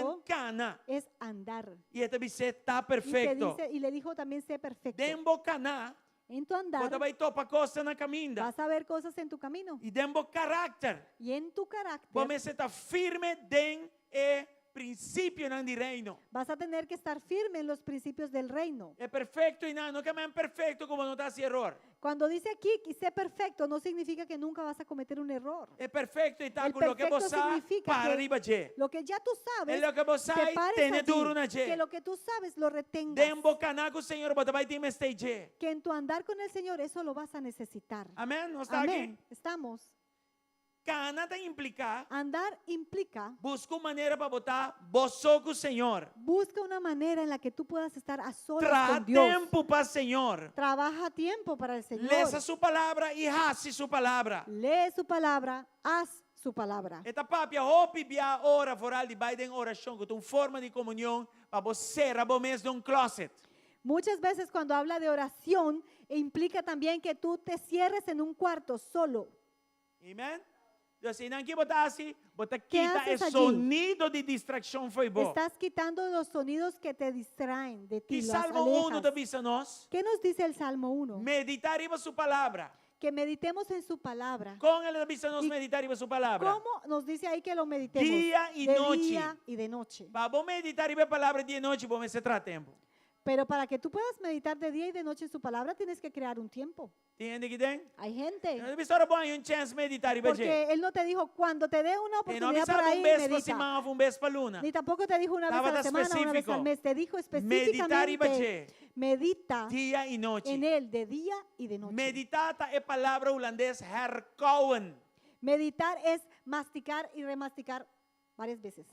Eso. encana. Es andar. E ele dice, está Y, te perfecto. dice, y le dijo también, sé perfecto. Dembo caná. En tu andar Você vai topar coisa na caminda. vas a ver cosas en tu camino. E dembo caráter. Y en tu carácter Você está firme den princípio no reino. vas a tener que estar firme en los principios del reino. É perfeito e não que é perfeito como não está esse error. Cuando dice aquí que sé perfecto, no significa que nunca vas a cometer un error. É perfeito e está El com o que perfecto você significa para que arriba de. Lo que ya tú sabes, É o que você te pares tem allí, duro na que je. lo que tú sabes lo retengas. Dembo caná com o Senhor, você vai ter este je. Que en tu andar con el Señor eso lo vas a necesitar. Amém? Não está Amén. aqui? Estamos. Cana tem implicar. Andar implica, Busca uma maneira para botar você com o Senhor. busca una manera en la que tú puedas estar a solas Tra con Dios. tempo para o Senhor. Trabaja tiempo para el Señor. Leça sua palavra e hace sua palavra. Lee su palabra, haz su palabra. Eta papi, a hopi bia ora foral de Biden oração, que tem forma de comunhão para você rabomés de closet. Muchas veces cuando habla de oración, implica también que tú te cierres en un cuarto solo. Amém? Então, assim, não que botar assim, botar ¿Qué quita haces o allí? sonido de distração foi bom. Estás quitando los sonidos que te distraen de ti. E Los Salmo 1 alejas. avisa nós, ¿Qué nos dice el Salmo 1? meditar em sua palavra. Que meditemos en su palabra. Com ele avisa nós E meditar em sua palavra. ¿Cómo nos dice ahí que lo meditemos? Día y de noche. día y de noche. Para bom meditar em palavra dia e noite, bom esse tempo. Pero para que tú puedas meditar de día y de noche en su palabra, tienes que crear un tiempo. Entende que tem? Hay gente. Eu avisa ora bom, chance meditar em Porque Él no te dijo, cuando te dé una E não oportunidad por avisava ahí, vez para medita. semana, vez para luna. Ni tampoco te dijo una vez Estaba a la semana, una vez específico. al mes. Te dijo Meditar y específicamente, medita Dia e noite. en Él de día y de noche. Meditata é palavra holandês herkauwen. Meditar es masticar y remasticar varias veces.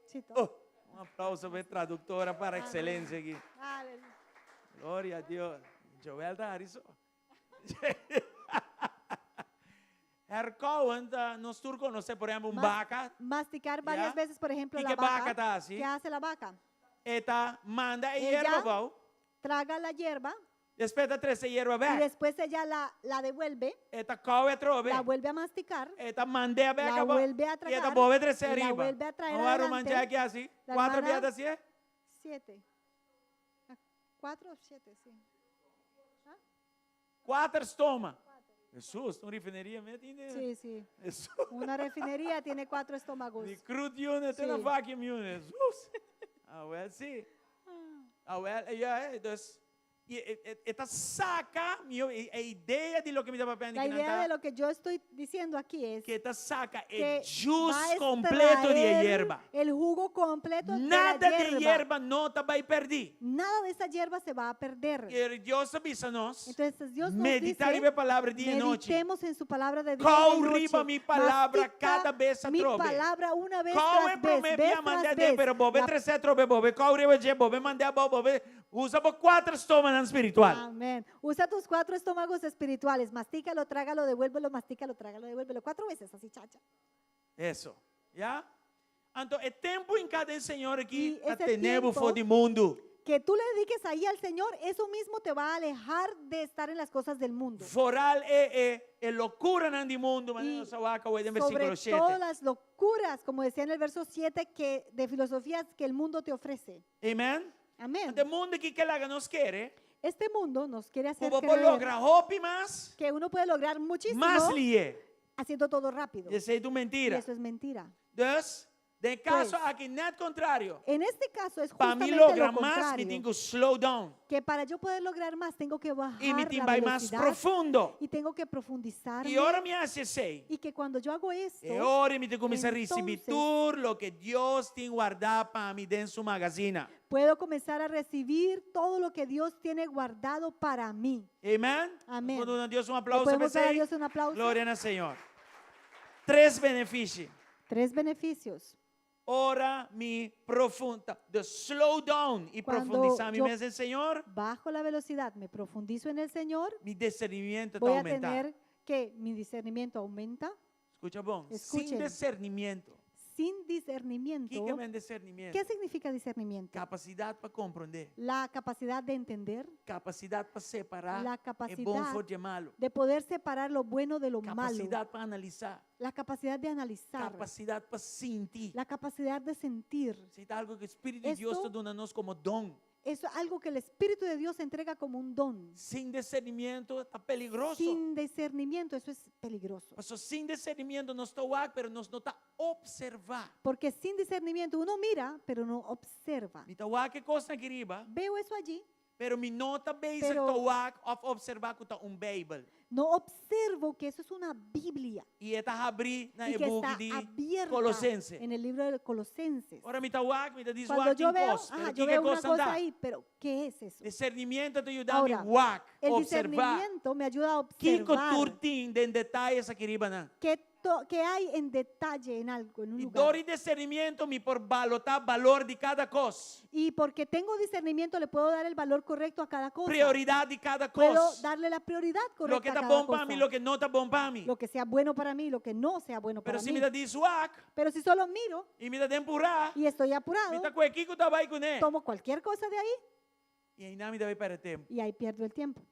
Sí, todo. Oh, um aplauso para a tradutora para excelência aqui. Aleluya. Glória a Deus. Joel está isso. Herkauwen, nos turcos, não sei, por exemplo, vaca. Masticar varias Ya. veces, por ejemplo, ¿Y la qué vaca vaca. está así? ¿Qué hace la vaca? Eta manda a Ella hierba, vau. Traga la hierba Depois da três hierba y back. después ella la devuelve, Eta cau é trove. la vuelve a masticar, Eta mande a beca, la vuelve a E eta tragar bove três y la arriba. vuelve a traer Vamos a adelante. manjar aqui assim. La Quatro hermana- piadas assim. 7. 4 o 7, sí. 4 estoma. Jesus, uma refineria mesmo. Sí, sí. Jesus. Una refinería tiene 4 estómagos. De crude unit Sí. en een vacuum unit. Jesus. Ah, well, sim. Ah, well, ja, dus. Esta saca a ideia de lo que me estava La idea de lo que yo estoy diciendo aquí es que esta saca que el jus va a completo de extraer hierba. el jugo completo Nada de la de hierba. hierba no te va a perder. Nada de esa hierba se va a perder. E Deus avisa nós. Entonces Dios nos Meditar dice, em palavra dia e noite. meditemos en su palabra de día Qual y de riba noche. mi palabra Mastica cada vez a mi trove. palabra una vez Qual é tras para vez, me vez via tras mandar vez. de pero bobe La- 3 trobe bobe qual riba je bobe mandar a bobe usa por 4 estômagos espiritual. Amén. Usa tus 4 estómagos espirituales. Mastícalo, trágalo, devuélvelo, mastícalo, trágalo, devuélvelo. 4 veces, así, chacha. Isso. Já? Então, é tempo em cada Senhor aqui E a esse tenevo tempo- for de mundo. Que tú le dediques ahí al Señor, eso mismo te va a alejar de estar en las cosas del mundo. Foral é loucura no mundo, mas Y não sabe qual é o Sobre versículo 7. todas las locuras, como decía en el verso 7, que de filosofías que el mundo te ofrece. Amém? Amén. O mundo que ela nos quer, Este mundo nos quiere hacer como creer logra hope mais, que uno puede lograr muchísimo mais lhe é. haciendo todo rápido. Esse é tu Y mentira. eso es mentira. Dus, De caso Pues, a que net contrario. En este caso es Para mí justamente lo lograr más, me contrario, tengo que slow down. que para yo poder lograr más tengo que bajar Y me la tengo que ir más velocidad profundo. y tengo que profundizar. Y ahora me hace sei. Y que cuando yo hago esto, E ora mi te começa a receber entonces, tudo lo que Deus tem guardado para mim dentro de sua magazina. puedo comenzar a recibir todo lo que Dios tiene guardado para mí. Amém? Amém. Quando a Deus ¿Le aplauso para podemos dar a você. Dios un aplauso? Glória ao Senhor. 3 benefícios. 3 beneficios. Ora mi profunda. De slow down e Quando profundizar mi yo- mesa, Senhor. Bajo la velocidad, me profundizo en el Señor, Mi discernimento está voy a aumentando. tener que mi discernimiento aumenta. Escucha bom. Sem Escuchen. discernimento. Sin O discernimiento, que é discernimento? ¿qué significa discernimiento? Capacidade para compreender. La capacidad de entender, Capacidade para separar la é bom capacidad for de malo. de poder separar lo bueno de lo malo, Capacidade para analisar. la capacidad de analizar, Capacidade para sentir. la capacidad de sentir. Se está algo que o Espírito de Deus Esto- está dando a nós como dom. Eso es algo que el Espíritu de Dios entrega como un don. Sem discernimento está peligroso. Sin discernimiento, eso es peligroso. Pastor, sem discernimento nós está lá, pero nós não está observar. Porque sin discernimiento uno mira, pero no observa. Me está lá que coisa queriba, Veo eso allí, pero me nota bem se Pero- está lá of observar que está Bible. no observo que eso es una Biblia E está abrir na y que e-book está de abierta Colossense. en el libro de Colosenses. Ora me está lá, me está diz Cuando lá yo tem veo, coisa, pero yo que veo una coisa cosa anda? ahí, pero ¿qué es eso? Discernimento te ajuda a me Ahora, walk, El observar. discernimiento me ayuda a Que observar turtin den detalhes essa queriba não. qué hay en detalle en algo, en un E lugar. dor e discernimento me por valorar valor de cada coisa. Y porque tengo discernimiento le puedo dar el valor correcto a cada cosa. Prioridade de cada Puedo coisa. darle la prioridad Lo correcta que a está cada bom para cosa. mim, lo que não está bom para mim. Lo que sea bueno para mí, lo que no sea bueno Pero para se mí. me dá diz walk Pero si solo miro e me dá de empurrar, y estoy me apurado, está com aqui que tá vai com ele. tomo cualquier cosa de ahí E aí não me dá para tempo. y ahí pierdo el tiempo.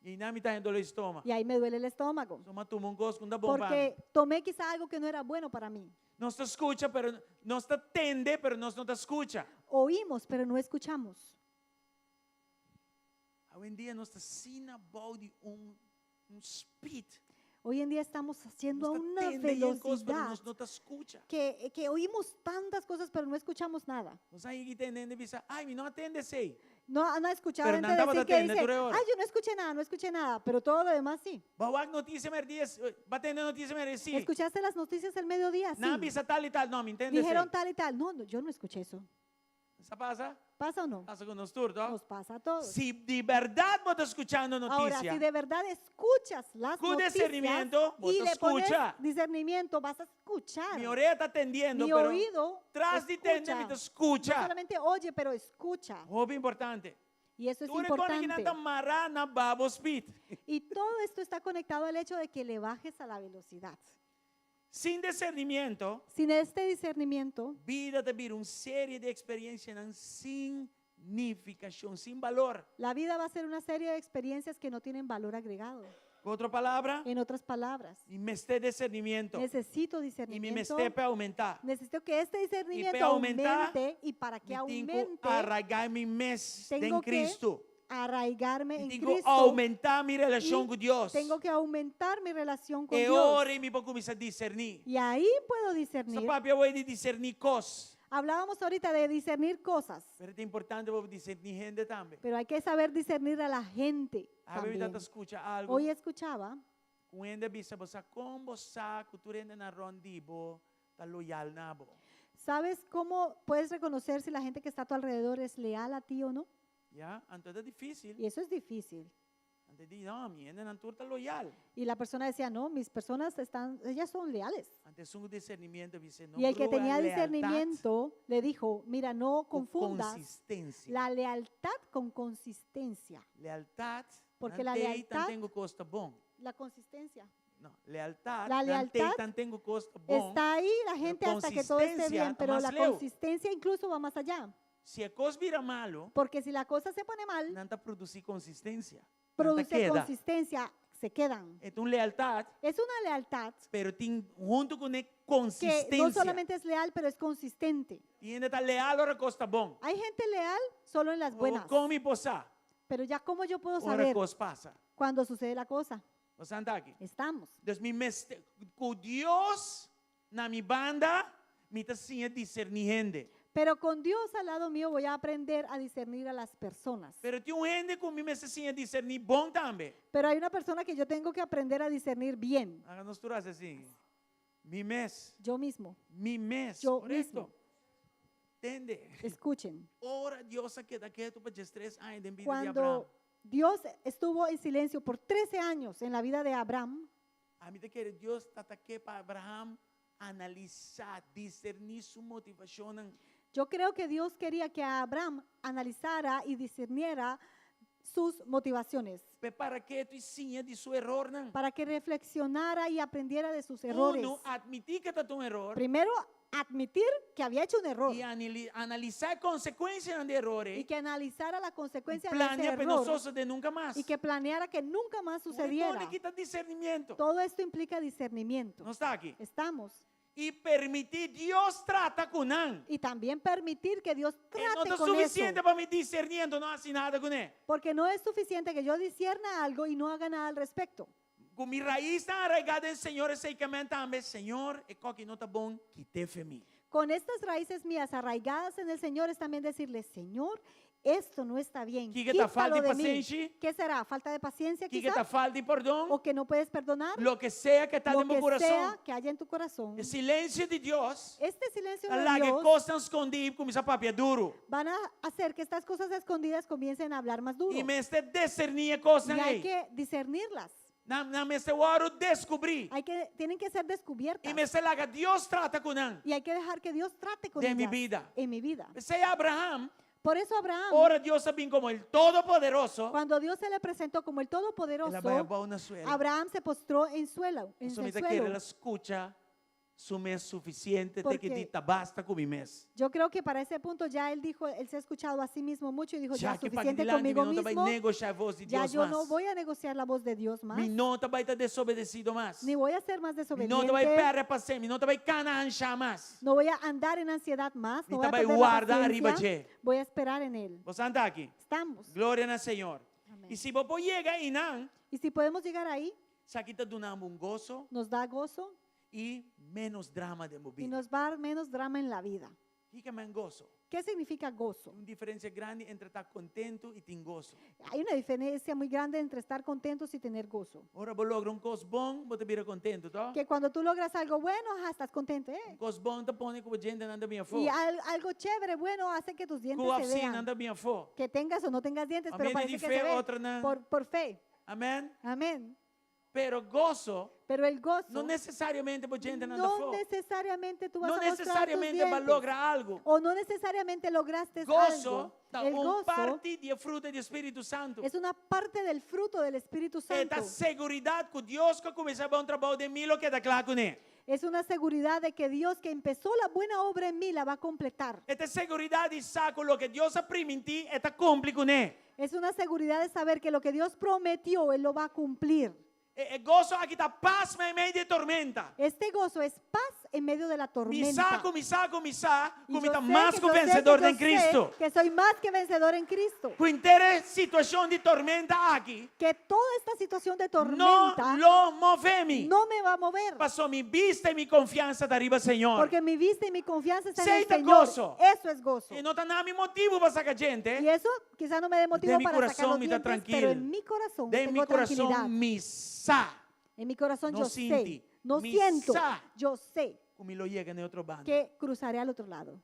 E aí não me está indo o estômago. Y ahí me duele el estómago. Só tomar coisa que não dá bom para mim. Porque tomé quizá algo que no era bueno para mí. Nós te escuta, pero nós te atende, pero nós não te escuta. Oímos, pero no escuchamos. Hoje em dia nós te sina de speed. Hoy en día estamos haciendo a Nós te una atende em coisa, pero velocidad nós não te escuta. que oímos tantas cosas, pero no escuchamos nada. Nós aí entendendo e pensa, ai, me não atende sei. No ha escuchado Pero gente nada decir va que a dice, atender, tú eres ay, yo no escuché nada, pero todo lo demás sí. Bawag notícia mer dias, batendo notícia mer sim. ¿Escuchaste las noticias del mediodía? Sí. Não bisa tal e tal, não, me entende Dijeron sei. tal y tal. No, no, yo no escuché eso. Isso passa? ¿Pasa o no? Passa com nós turto. Nos pasa a todos. Se de verdade você está escutando Ahora, notícia, si de verdad escuchas las con noticias discernimiento, vos y te le pones escucha. discernimiento, vas a escuchar. mi orelha está atendendo, Mi pero oído tras de entender, me te No escucha. solamente oye, pero escucha. Muito importante. Y eso es Tu recorre que não importante. está amarrar na babo speed. Y todo esto está conectado al hecho de que le bajes a la velocidad. Sem discernimento, Sin este discernimiento, vida te vira uma série de experiências sem significação, sem valor. la vida va a ser una serie de experiencias que no tienen valor agregado. Com outra palavra, En otras palabras, e me este discernimento. necesito E me discernimiento. este para aumentar. Necesito que este discernimiento para aumentar, aumente y para que Me tenho que aumente, arraigar mi mes tengo em que Cristo. arraigarme E en tenho que Cristo. aumentar minha relação y com Deus. Tengo que aumentar mi relación con E Dios. ora e me vou começar a discernir. Y ahí puedo Sa discernir. papi eu vou discernir coisas. Hablábamos ahorita de discernir cosas, Pero é importante eu discernir gente também. pero hay que saber discernir a la gente A verdade también. escuta algo. Hoy escuchaba Com ainda bisa você como você cultura ainda na rondibo, tá loyal na bo. ¿Sabes cómo puedes reconocer si la gente que está a tu alrededor es leal a ti o no? Ya, antes é difícil. Y eso es difícil. Antes de não, minha ainda não tá loyal. Y la persona decía, no, mis personas están, ellas son leales. Antes um discernimento dice no. Y el que grua tenía lealtad discernimiento le dijo, mira, no com confundas consistência. la lealtad con consistencia. Lealtad, Porque não la tem lealtad- tan tengo costa bom. La consistencia. Não, lealtad, La não tem lealtad tan tengo costa bom. Está ahí la gente hasta que todo esté consistencia bien, pero más la leo. consistencia incluso va más allá. Se a coisa vira malo, Porque si la cosa se pone mal, não está produzir consistência. Não produce queda. consistencia, se quedan. Então lealtad, Es una lealtad pero tem junto com a que consistência. no solamente es leal, pero es consistente. Tiene estar leal ahora costa bom. Hay gente leal solo en las buenas, O como posar, pero ya cómo yo puedo ora saber coisa passa. cuando sucede la cosa. Você anda aqui. Estamos. Deus me com Deus na minha banda, mita sinha discernir gente. Pero con Dios al lado mío voy a aprender a discernir a las personas. Pero tem gente comigo essa sinha discernir bom também. Pero hay una persona que yo tengo que aprender a discernir bien. Agora nós turás assim. Mi mês. Yo mismo. Mi mês. Yo Correto. mismo. Entende? Escuchen. Ora Deus aqui quieto para 3 anos em vida de Cuando Abraão. Dios estuvo en silencio por 13 años en la vida de Abraham, A mim que Deus está aqui para Abraão analisar, discernir sua motivação. yo creo que Dios quería que Abraham analizara y discerniera sus motivaciones, Para que tu sinha de seu erro, não. para que reflexionara y aprendiera de sus errores. Uno, admitir que está um erro Primero, admitir que había hecho un error e analisar consequências de errores. y que analizara la consecuencia de ese Planear para error nosotros de nunca más. y que planeara que nunca más sucediera. Aquí está discernimiento. Todo esto implica discernimiento. No está aquí. Estamos. Y permitir Dios trata con él. Y también permitir que Dios No trate es con eso. suficiente para me discerniendo, no hace nada con él. Porque no es suficiente que yo discierna algo y no haga nada al respecto. Con mi raíz está arraigada en el Señor, ese que me también, Señor, es que no está bon, quite fe mí. Con estas raíces mías arraigadas en el Señor es también decirle, Señor, esto no está bien. ¿Qué está falta Quítalo de de mí. paciencia? ¿Qué será? ¿Falta de paciencia Que quizás? está falta de perdón, ¿O que no puedes perdonar? lo que sea que está Lo en mi que corazón. sea que haya en tu corazón. El silencio de Dios, Este silencio de la que Dios cosas escondidas con mis papia duro. van a hacer que estas cosas escondidas comiencen a hablar más duro. Y me esté discernir cosas Y hay ahí. que discernirlas. Na me esté oro descubrir. Tienen que ser descubiertas. Y me esté la que Dios trata con él. Y hay que dejar que Dios trate con De ellas mi vida. en mi vida. Ese Abraham, Por eso Abraham, ora Dios también como el Todopoderoso. cuando Dios se le presentó como el Ela vai Todopoderoso, abaixar una suela. Abraham se postró en suelo. En Eso el me dice que suelo. ela escucha su mes suficiente, Porque- te que dita basta con mi mes. Yo creo que para ese punto ya él dijo, él se ha escuchado a sí mismo mucho y dijo, ya Já que para suficiente adelante, conmigo mi não vai mismo, negociar a voz de ya Deus yo no mais. voy a negociar la voz de Dios más, Mi não vai estar desobedecido mais. ni voy a ser más Mi não vai desobediente, perder para sempre. Mi não vai cananchar mais. no voy a andar en ansiedad más, no Ni voy a te vai perder la guardar arriba paciencia, de. voy a esperar en él. Você anda aqui. Estamos. Glória ao Senhor. Amén. E se você chega aí, não, Y si podemos llegar ahí, isso aqui está dando gozo nos da gozo e menos drama de y movida. nos va a dar menos drama en la vida. O que é gozo? ¿Qué significa gozo? Uma diferença grande entre estar contento e ter gozo. Hay una diferencia muy grande entre estar contentos y tener gozo. Ora, você logra coisa bom, você vira contento, tá? Que cuando tú logras algo bueno, ajá, estás contento, ¿eh? Coisa bom te põe que a gente anda bem Y fora. algo chévere, bueno, hace que tus dientes Que o se oficina vean. anda bem fora. Que tengas o no tengas dientes, pero Amén, parece de que fe, se ve otra no. por fe. Amém? Amén. Pero gozo Pero el gozo não necessariamente a gente anda no fora. necesariamente tú vas Não a mostrar tus necessariamente vai dientes. lograr algo. O no necesariamente lograste Gozo algo. é El uma gozo parte de fruta do Espírito Santo. es una parte del fruto del Espíritu Santo. Esta seguridade que Deus que começar bom trabalho de mim, lo que está claro com ele. Es una seguridad de que Dios que empezó la buena obra en mí la va a completar. Esta seguridade saco lo que Deus aprima em ti, está cumpre com ele. Es una seguridad de saber que lo que Dios prometió, Él lo va a cumplir. Gozo aqui está paz em meio de tormenta. Este gozo es paz en medio de la tormenta. Me saco, Y como yo está sé mais que que yo sé vencedor que em yo Cristo. sé que soy más que vencedor en Cristo. Com inteira situação de tormenta aqui, Que toda esta situación de não tormenta lo movemos. no me va a mover. Passou mi vista e mi confiança da arriba, Senhor. Porque mi vista y mi confianza está en el Aceita Señor. gozo. Eso es gozo. E não está nada motivo para sacar gente. Y eso quizás no me dé motivo mi para sacar corazón los me está dientes, tranquilo. pero en mi corazón De mi tengo tranquilidad. coração me sa. En mi corazón No yo sienti, sé, no mi siento, sa. yo sé Como lo llega em outro bando. que cruzaré al otro lado.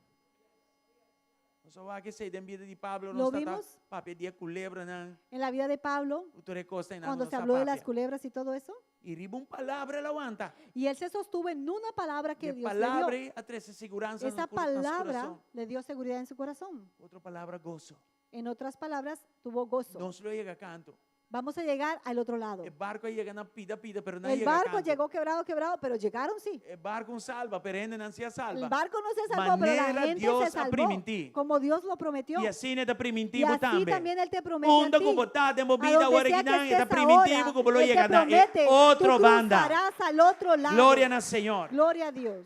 Só vai que sei da vida de Pablo, Lo não está vimos. papel de culebra, não. En la vida de Pablo, O tu recosta em nada, cuando não se está habló de las papel. culebras y todo eso, E riba palavra ela aguanta. y él se sostuvo en una palabra que E Dios palavra le dio. a trazer segurança Esa no nosso palabra coração. le dio seguridad en su corazón. Outra palavra, gozo. En otras palabras, tuvo gozo. Não se lo llega canto. Vamos a llegar al otro lado. O barco llega na pida, pero não El llega barco canto. llegó quebrado, pero llegaron sí. O barco salva, pero ainda não se salva. El barco no se salvó, pero la Manera gente Dios se salvó. aprima en ti. Como Dios lo prometió. E assim é da Y primitivo así também. también Él te promete a Onda ti. como está de A movida donde agora sea que que não é estés da primitivo ahora, como lo Él te llega a promete, outro tú banda. cruzarás al otro lado. Glória ao Senhor. Gloria a Dios.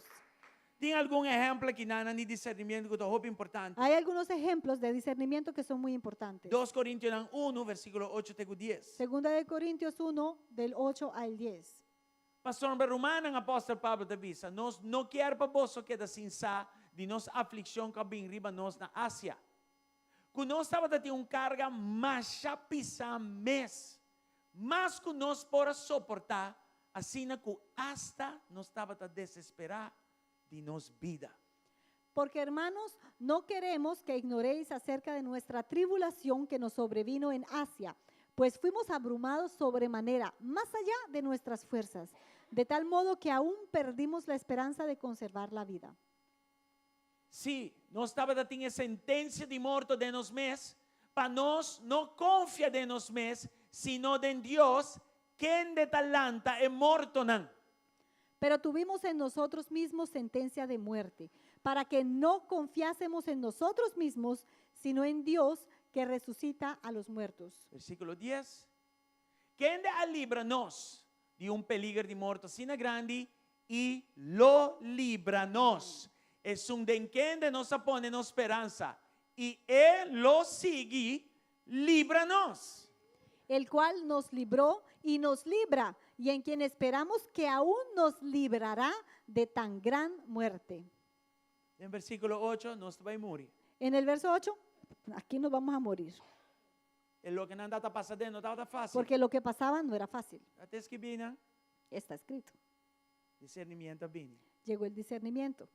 Tem algum exemplo aqui na de discernimento que eu acho importante? Hay algunos ejemplos de discernimiento que son muy importantes. 2 Coríntios 1, versículo 8 até 10. Segunda de Corintios 1, del 8 al 10. Pastor Romana, ang apóstol Pablo Davisa, nós não quer para você que da sinsa de nos aflição que vem riba nós na Ásia. Quando nós estava tendo carga mais pisa mês, mas que nós pora suportar, assim na que hasta nós estava a desesperar de nos vida. Porque hermanos, no queremos que ignoréis acerca de nuestra tribulación que nos sobrevino en Asia, pues fuimos abrumados sobremanera, más allá de nuestras fuerzas, de tal modo que aún perdimos la esperanza de conservar la vida. Sí, nós estava tendo sentença de morte de nos mês, para nós não confia de nos mês, sino de Deus, quem de talanta é morto não. Pero tuvimos en nosotros mismos sentencia de muerte, para que no confiásemos en nosotros mismos, sino en Dios que resucita a los muertos. Versículo 10. Quem de livra-nos de peligro de morte sina grande e lo libra-nos. Es un de quem de nos pone en esperanza y él lo sigue, líbranos. El cual nos libró y nos libra, y en quien esperamos que aún nos librará de tan gran muerte. En versículo 8, nos va a morir. En el verso 8, aquí nos vamos a morir, Es lo que no anda pasando, no está fácil. porque lo que pasaba no era fácil. Até que viene Está escrito. discernimiento viene. Llegó el discernimiento.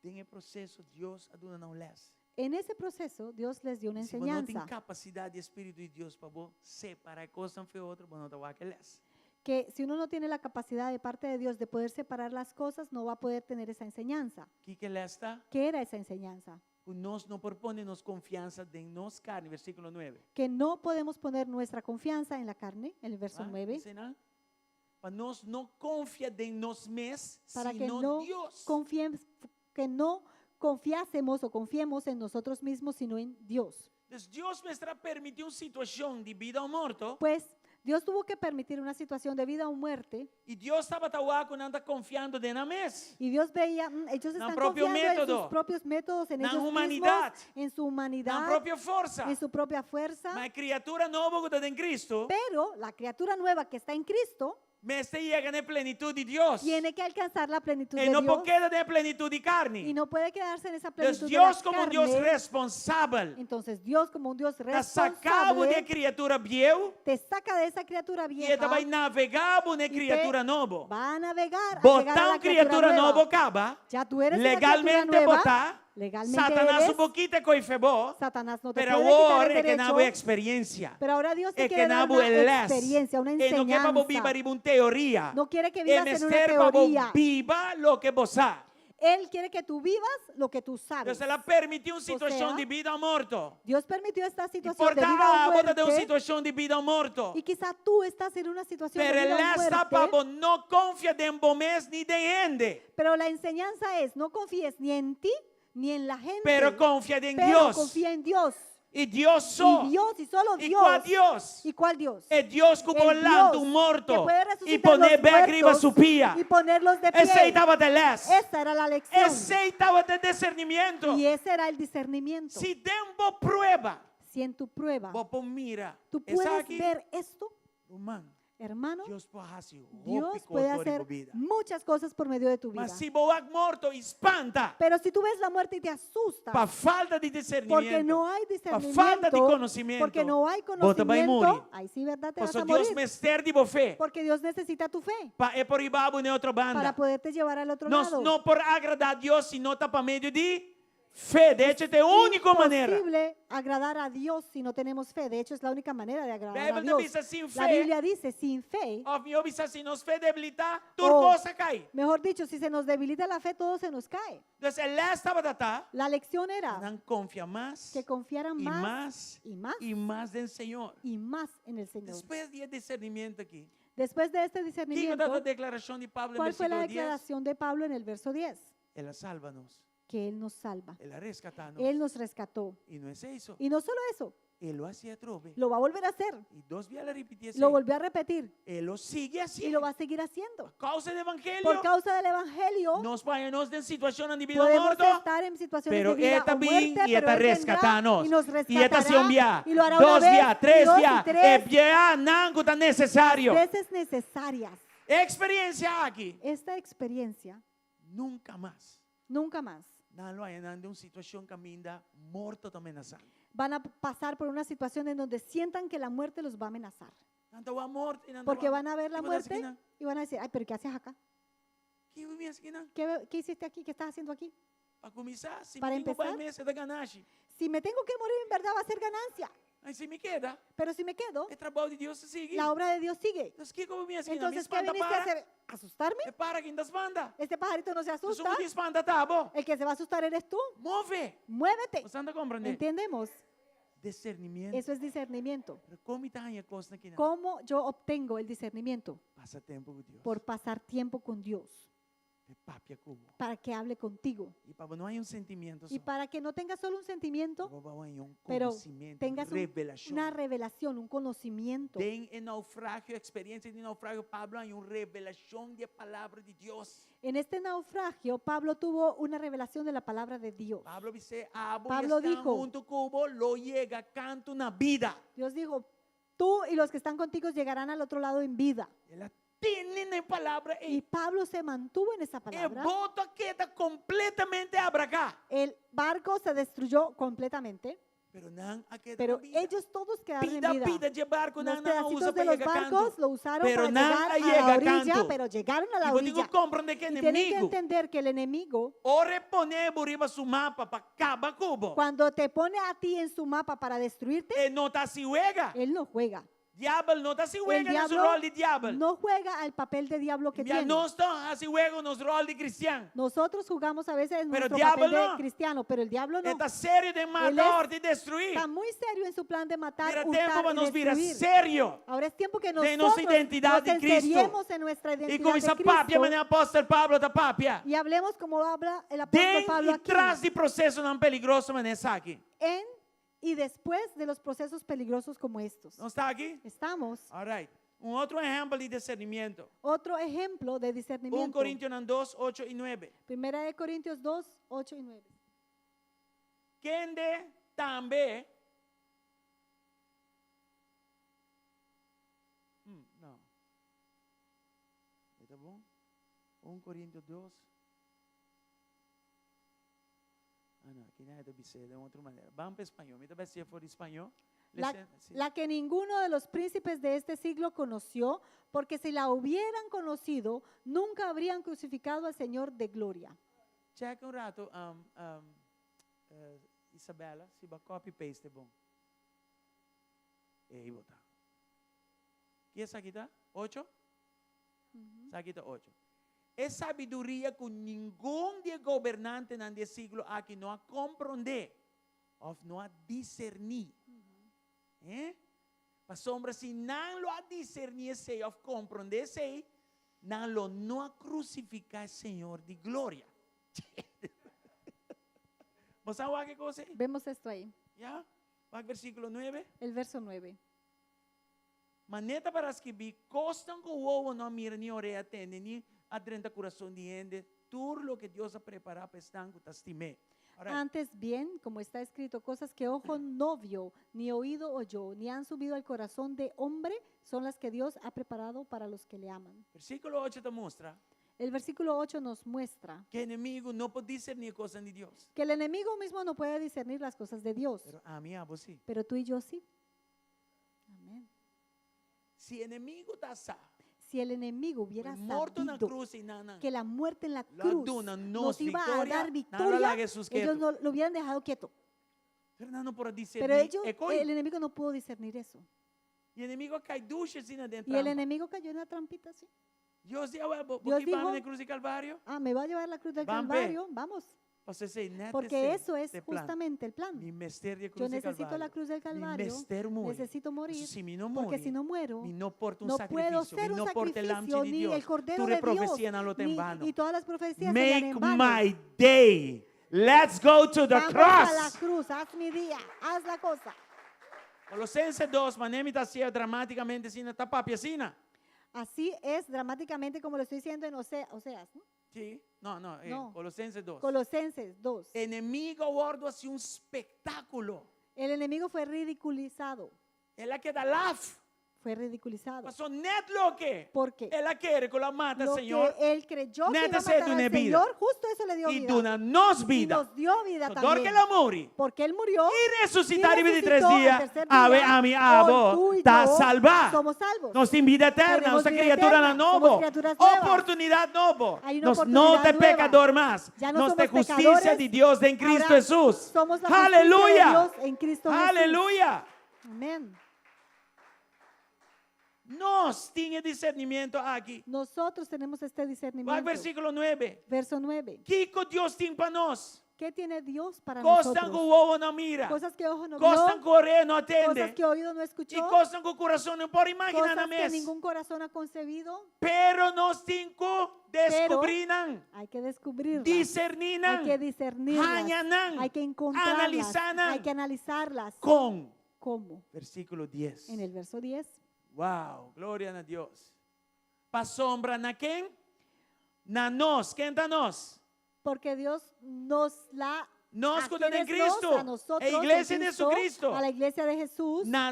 En el proceso, Dios aduna não les. En ese proceso, Dios les dio una Se você não tem enseñanza capacidade de Espírito de Deus para você separar coisa uma de outra, você não vai que les. que si uno no tiene la capacidad de parte de Dios de poder separar las cosas, no va a poder tener esa enseñanza. Que les está? ¿Qué era esa enseñanza? Nós não propõe-nos confiança em nos carne, versículo 9. Que no podemos poner nuestra confianza en la carne, en el verso Ah, 9, dice, ¿no? Para nós não confia em nós mesmos, para que sino no Deus. confiásemos o confiemos en nosotros mismos, sino en Dios. Entonces, Dios me está permitiendo una situación de vida o muerte. Pues Dios tuvo que permitir una situación de vida o muerte, Y Dios estaba trabajando, anda confiando en la mesa. y Dios veía, ellos Na están propio confiando en método. sus propios métodos, en Na ellos humanidad. mismos, en su Na humanidad, própria força. en su propia fuerza. Mas a criatura nova que está em Cristo, Pero la criatura nueva que está en Cristo me está llegando en plenitud de Dios. tiene que alcanzar la plenitud Y de no Dios, puede quedar en plenitud de y carne. no puede quedarse en esa Entonces, plenitud de la Dios como un Dios carne. responsable, Entonces Dios, como un Dios está sacado de responsable, criatura vieja te saca de esa criatura y vieja está vai navegar na te criatura nova. va a navegar, a llegar a Botar la uma criatura nueva. nova acaba, Ya tú eres una legalmente criatura nueva, botar, legalmente Satanás eres, un poquito coifebó, Satanás no te pero puede quitar ahora el es que derecho, no hay experiencia. pero ahora Dios te Es que quiere dar no una hay les. experiencia, una Y no que para enseñanza. vivir una teoría. No quiere que Es vivas en una menester para teoría. viva lo que vos sabes. Él quiere que tú vivas lo que tú sabes. Entonces, ela permitiu uma situação sea, de vida ou morto. Dios permitió esta E situación por de vida o tal, bota de uma muerte, situação de vida ou morto. y quizá tú estás en una situación Pero de vida ela o está para muerte, vos não confia de embomés ni de ende. pero la enseñanza es, no confíes ni en ti ni en la gente, Pero confia em pero Deus. confía en Dios. E Deus só. Y Dios, y solo E Dios. qual Deus? ¿Y cuál Dios? É Deus que El pode lá Dios do que morto puede e resucitar poner los bem arriba muertos su pia. y ponerlos de pie. Aceitava de les. Esa era la lección. Aceitava de discernimento. Y ese era el discernimiento. Se demos prueba, Si en tu prueba vos mira. tú Essa puedes aqui, ver esto, humano. hermano, Deus pode fazer Dios puede hacer vida. muchas cosas por medio de tu vida. Mas se boa morto, espanta. Pero si tú ves la muerte y te asustas, Para falta de discernimento. porque no hay Para discernimiento, falta de conocimiento. porque no hay Vos te vai morir. conocimiento, ahí sí, ¿verdad? Te vas Por a Deus morir. mester de boa fé. Porque Dios necesita tu fe É por ibabo em outra para banda. poderte llevar al otro Nós lado. não por agradar a Deus, sino está para meio de fé. De hecho, é a única maneira. Es imposible agradar a Dios si no tenemos fe. De hecho, es la única manera de A agradar a Bíblia Dios. diz assim, La fé. Biblia dice, sin fe, Ó, me ouve assim, nos fé debilitar, tudo Oh. coisa cai. mejor dicho, si se nos debilita la fe, todo se nos cae. Então, ela estava datar, La lección era não confia mais que confiaran e más mais y más e mais no Senhor. y más en el Señor. Depois de discernimento aqui. Después de este Que discernimiento, a declaração de Pablo em ¿cuál fue la versículo 10? declaración de Pablo en el verso 10? Ela salva-nos, Que Él nos salva. ela rescata-nos. Él nos rescató. E não é isso. Y no solo eso, Ele lo hacía trove. lo va a volver a hacer. E dos vezes ela repetia assim. Lo volvió a repetir Ele lo sigue y haciendo. lo va a seguir haciendo. Causa do evangelho. Por causa del Evangelio, Nos ponemos em situação de vida podemos morto. estar en situaciones Pero de vida Él o también muerte, y pero está Él vendrá rescatándonos. y nos Y esta se un día, rescatará y lo hará dos una vez, días, tres dos y días, tres não está necessário. veces necesarias. Experiencia aquí. Esta experiencia Nunca más. nunca más Não vai andar uma situação que ainda morto está amenazando. van a pasar por una situación en donde sientan que la muerte los va a amenazar. Tanto a morte, não Porque van a ver la ¿Qué muerte y van a decir, ay, pero ¿qué haces acá? Que minha esquina. ¿Qué hiciste aquí? ¿Qué estás haciendo aquí? Para começar, se Para me tengo empezar, para mesa da ganagem. Si me tengo que morir, en verdad va a ser ganancia. Aí se me queda, Pero si me quedo, é trabalho de Deus se sigue. la obra de Dios sigue. Então, que como minha esquina, me Entonces, ¿qué espanta viniste a para. hacer? ¿Asustarme? É para quem das banda. Este pajarito no se Então, asusta. se me espanta, tá bom. El que se va a asustar eres tú. Move. Muévete. Você anda compreendendo? ¿Entendemos? Discernimento. Eso es discernimiento. Pero como está a coisa aqui? ¿Cómo yo obtengo el discernimiento? Passa tempo com Deus. Por pasar tiempo con Dios, É papia cubo. para que hable contigo. E para não há sentimento Y para que no tengas solo un sentimiento, para pero conhecimento, tengas revelação. una revelación, un conocimiento. Tem em naufrágio, experiência de naufrágio, Pablo, há uma revelação da palavra de Deus. En este naufragio, Pablo tuvo una revelación de la palabra de Dios. Pablo disse, abo Pablo está dijo, junto cubo, lo llega canto na vida. Dios dijo, tú y los que están contigo llegarán al otro lado en vida. Ela tem na palavra Y e Pablo se mantuvo en esa o palabra. boto queda completamente abracá. El barco se destruyó completamente, Pero não aqueda pero na vida. ellos todos quedaron en Pida, vida. pida de barco, Los não usa pedacitos de para los llegar barcos canto. lo usaron Pero para nada llegar a llega la orilla, canto. pero llegaron a la E quando digo orilla. compreender que Y tienen que inimigo, entender que el enemigo, o repone arriba su mapa para acabar cubo. cuando te pone a ti en su mapa para destruirte, E não está se juega. él no juega. Diablo não está se El juega no diablo rol de diablo. no juega al papel de diablo que Ya tiene. no está se juega nos rol de cristiano. Nosotros jugamos a veces en Pero nuestro diablo papel de no. cristiano, pero el diablo no. Está sério de matar, de destruir. Está muy serio en su plan de matar, Era tempo hurtar para y nos virar destruir. sério. Ahora es tiempo que de nosotros nossa identidade nos em Cristo. enseriemos en nuestra E identidad com de essa Cristo papia, mas o apóstolo Pablo está papia. y hablemos como habla el apóstol Den Pablo e aquí. traz de processo não peligroso, mas está aqui. En y después de los procesos peligrosos como estos. Não está aqui? Estamos. All right. Outro exemplo de discernimento. Otro ejemplo de 1 discernimiento. Coríntios 2, 8 e 9. Primera de Corintios 2, 8 y 9. Quem de também. Não. Tá bom? 1 Coríntios 2. Ah, não, aqui não é de outra maneira. Vamos para espanhol. Me talvez se for espanhol. La que ninguno de los príncipes de este siglo conoció, porque si la hubieran conocido, nunca habrían crucificado al Señor de gloria. Checa rato, Isabela, se vai copy paste é bom. E aí botar. Que essa aqui tá? 8? Essa aqui tá 8. É sabedoria que nenhum de governante neste siglo aqui não a compreender, ou não a discernir. Para sombra, se não lo a discernir, sei, ou compreender, sei, não lo não a crucificar, Senhor de glória. ¿Vos sabés qué cosa? Vemos esto ahí, ¿Ya? Va al versículo 9. el verso 9. Maneta para escrever, costan que o ovo não mira ni oreja atende, ni adrenta coração de gente, todo lo que Dios ha preparado para estar que te estimé. Antes bien, como está escrito, cosas que ojo no vio, ni oído oyó, ni han subido al corazón de hombre, son las que Dios ha preparado para los que le aman. Versículo 8 te muestra El versículo 8 nos muestra que el enemigo no puede discernir cosas de Dios. que el enemigo mismo no puede discernir las cosas de Dios, Pero a mí, a vos sí. pero tú y yo sí. Amén. Si el enemigo está así, Si el enemigo hubiera muerto en la sabido cruz y nada, que la muerte en la La cruz duna nos iba a victoria, dar nada victoria, la Jesús quieto. ellos no lo hubieran dejado quieto. Fernando por Pero discernir. ellos, el enemigo no pudo discernir eso. Y el enemigo cae ducha sin adentro. Y el enemigo cayó en la trampita así. Dios dijo, ¿vos Dios que vas dijo, en la cruz de Calvario? Ah, me va a llevar la cruz del Van, Calvario, vamos. Você sei, neta Porque eso es justamente el plan. Mi mister de cruz Yo de necesito Calvario. la cruz del Calvario, Mi mister morir. necesito morir, Si mi no porque muere, si no muero, mi no porta un no puedo sacrificio, ser mi un no porta el lamche sacrificio, de ni Dios. el cordero Tu de profecía no lo Dios, te en vano. y todas las profecías serían Make en vano. my day. Let's go to the Vamos a la cross. cruz, haz mi día, haz la cosa. Colosenses 2, manemi está así dramáticamente sin esta papiacina. Así es dramáticamente como lo estoy diciendo en Oseas, ¿no? Sí, no, No. Colosenses 2. Colosenses 2. Enemigo gordo así un espectáculo. El enemigo fue ridiculizado, Ela queda laf. fue ridiculizado. Pastor, net lo que Porque ela quer que la mata, lo Señor, que él creyó que neta iba a se matar al dune vida. Señor, justo eso le dio y vida. duna nos Y vida. nos dio vida Dor también. que la muri. Porque él murió Y resucitar y resucitó 23 al días, tercer a ver, día, a mi hoy abo, tú y está yo salva. somos salvos. Nos tem vida eterna, Tenemos nossa vida criatura eterna, na somos novo. criaturas nuevas. Oportunidade novo. Hay una Nos oportunidad não te nueva. pecador más. Ya no Nos te somos justicia pecadores, de Dios en Cristo ahora Jesús. somos la justicia de Aleluya. Dios en Cristo Jesús. Aleluya. Amén. Nós tinha discernimento aqui. Nosotros tenemos este Vai discernimiento. versículo 9. Verso 9. Que Deus tem para nós? ¿Qué tiene Dios para Costan que nosotros? o ovo não mira. Cosas que ojo no Costan vio, que o orelha não cosas atende. que oído no E escuchó, costan que o coração não pode imaginar cosas na que mesa. ningún corazón ha concebido. Pero nós temos que descobrir, Hay que descubrirlas. discernir, Hay que discernirlas. Hañanan, Hay que encontrarlas. analizanan. Hay que analizarlas. com ¿Cómo? versículo 10. En el verso 10. Wow, glória a Deus. Pa sombra na quem? Na nós. Quem está nós? Porque Dios nos la Nós ¿a cuidamos em quiénes nos? Cristo. A nosotros, A igreja en de Cristo, Jesucristo. a la iglesia de Jesús. Na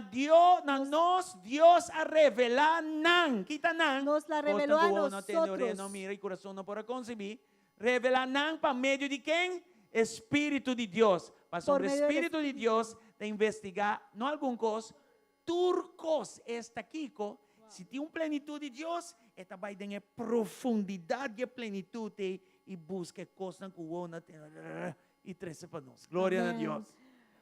nós, Deus a revelar nan. Quita nan. Nos la reveló a Não tem orelha, nosotros. não mira e coração não pode conceber. Revelar nan para meio de quem? Espírito de Deus. Para sobre o medio del Espírito de Deus de investigar, não algum coisa, turcos esta Kiko, se tem plenitude de Deus, esta vai ter profundidade de plenitude e busca coisas que o homem tem e traz para nós. Glória a Amén. Deus.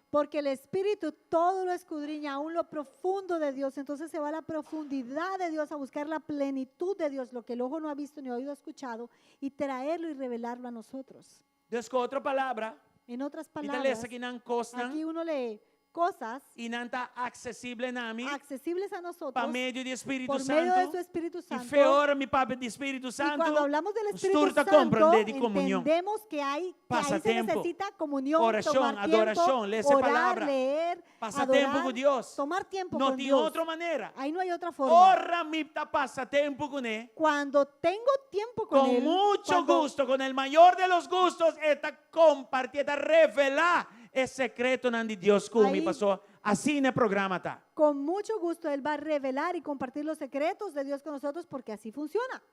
Porque el Espíritu todo lo escudriña, aún lo profundo de Dios. Entonces se va a la profundidad de Dios, a buscar la plenitud de Dios, lo que el ojo no ha visto ni oído escuchado, y traerlo y revelarlo a nosotros. Deus com outra palavra, En otras e da palabras, que não costam aquí uno lee cosas e não está acessível a mim, accesibles a nosotros para meio do Espírito por medio de su Santo. Espíritu E Santo. feora mi Papa do Espírito Y Santo. cuando hablamos del Espíritu turta Santo, comprender de comunión. entendemos que ahí se Pasatiempo, necesita comunión, oración, tomar tiempo, adoración, leer esa orar, palabra, leer, pasatiempo adorar, con Dios. tomar tiempo Não con tem Dios. outra maneira. Ahí no hay otra forma. Ora mi passatempo com Ele. Cuando tengo tiempo con Com Él, muito cuando- gusto, com o maior de los gustos, esta compartir, esta revelar o secreto de Deus comigo, Aí- pastor. Assim no programa tá. con mucho gusto Él va a revelar y compartir los secretos de Dios con nosotros porque así funciona.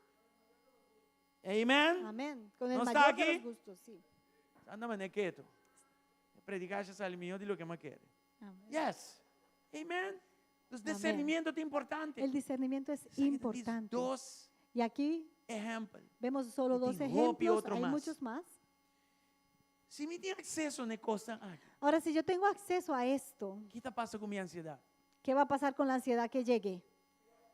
Amém? Amén. Con el ¿No mayor está de aquí? los gustos, sí. Anda mané quieto. Predicar já sale melhor de lo que mais quer. Amén. Yes. Amém. Os Amém. discernimento é importante. El discernimiento es Sabe, diz importante. Dois Y aquí exemplos. vemos solo Y dos tem hope y ejemplos, otro hay más. muchos más. Se me tem acesso a coisa, Ahora, si yo tengo acceso a esto, o que está passando com minha ansiedade? ¿qué va a pasar con la ansiedad que llegue?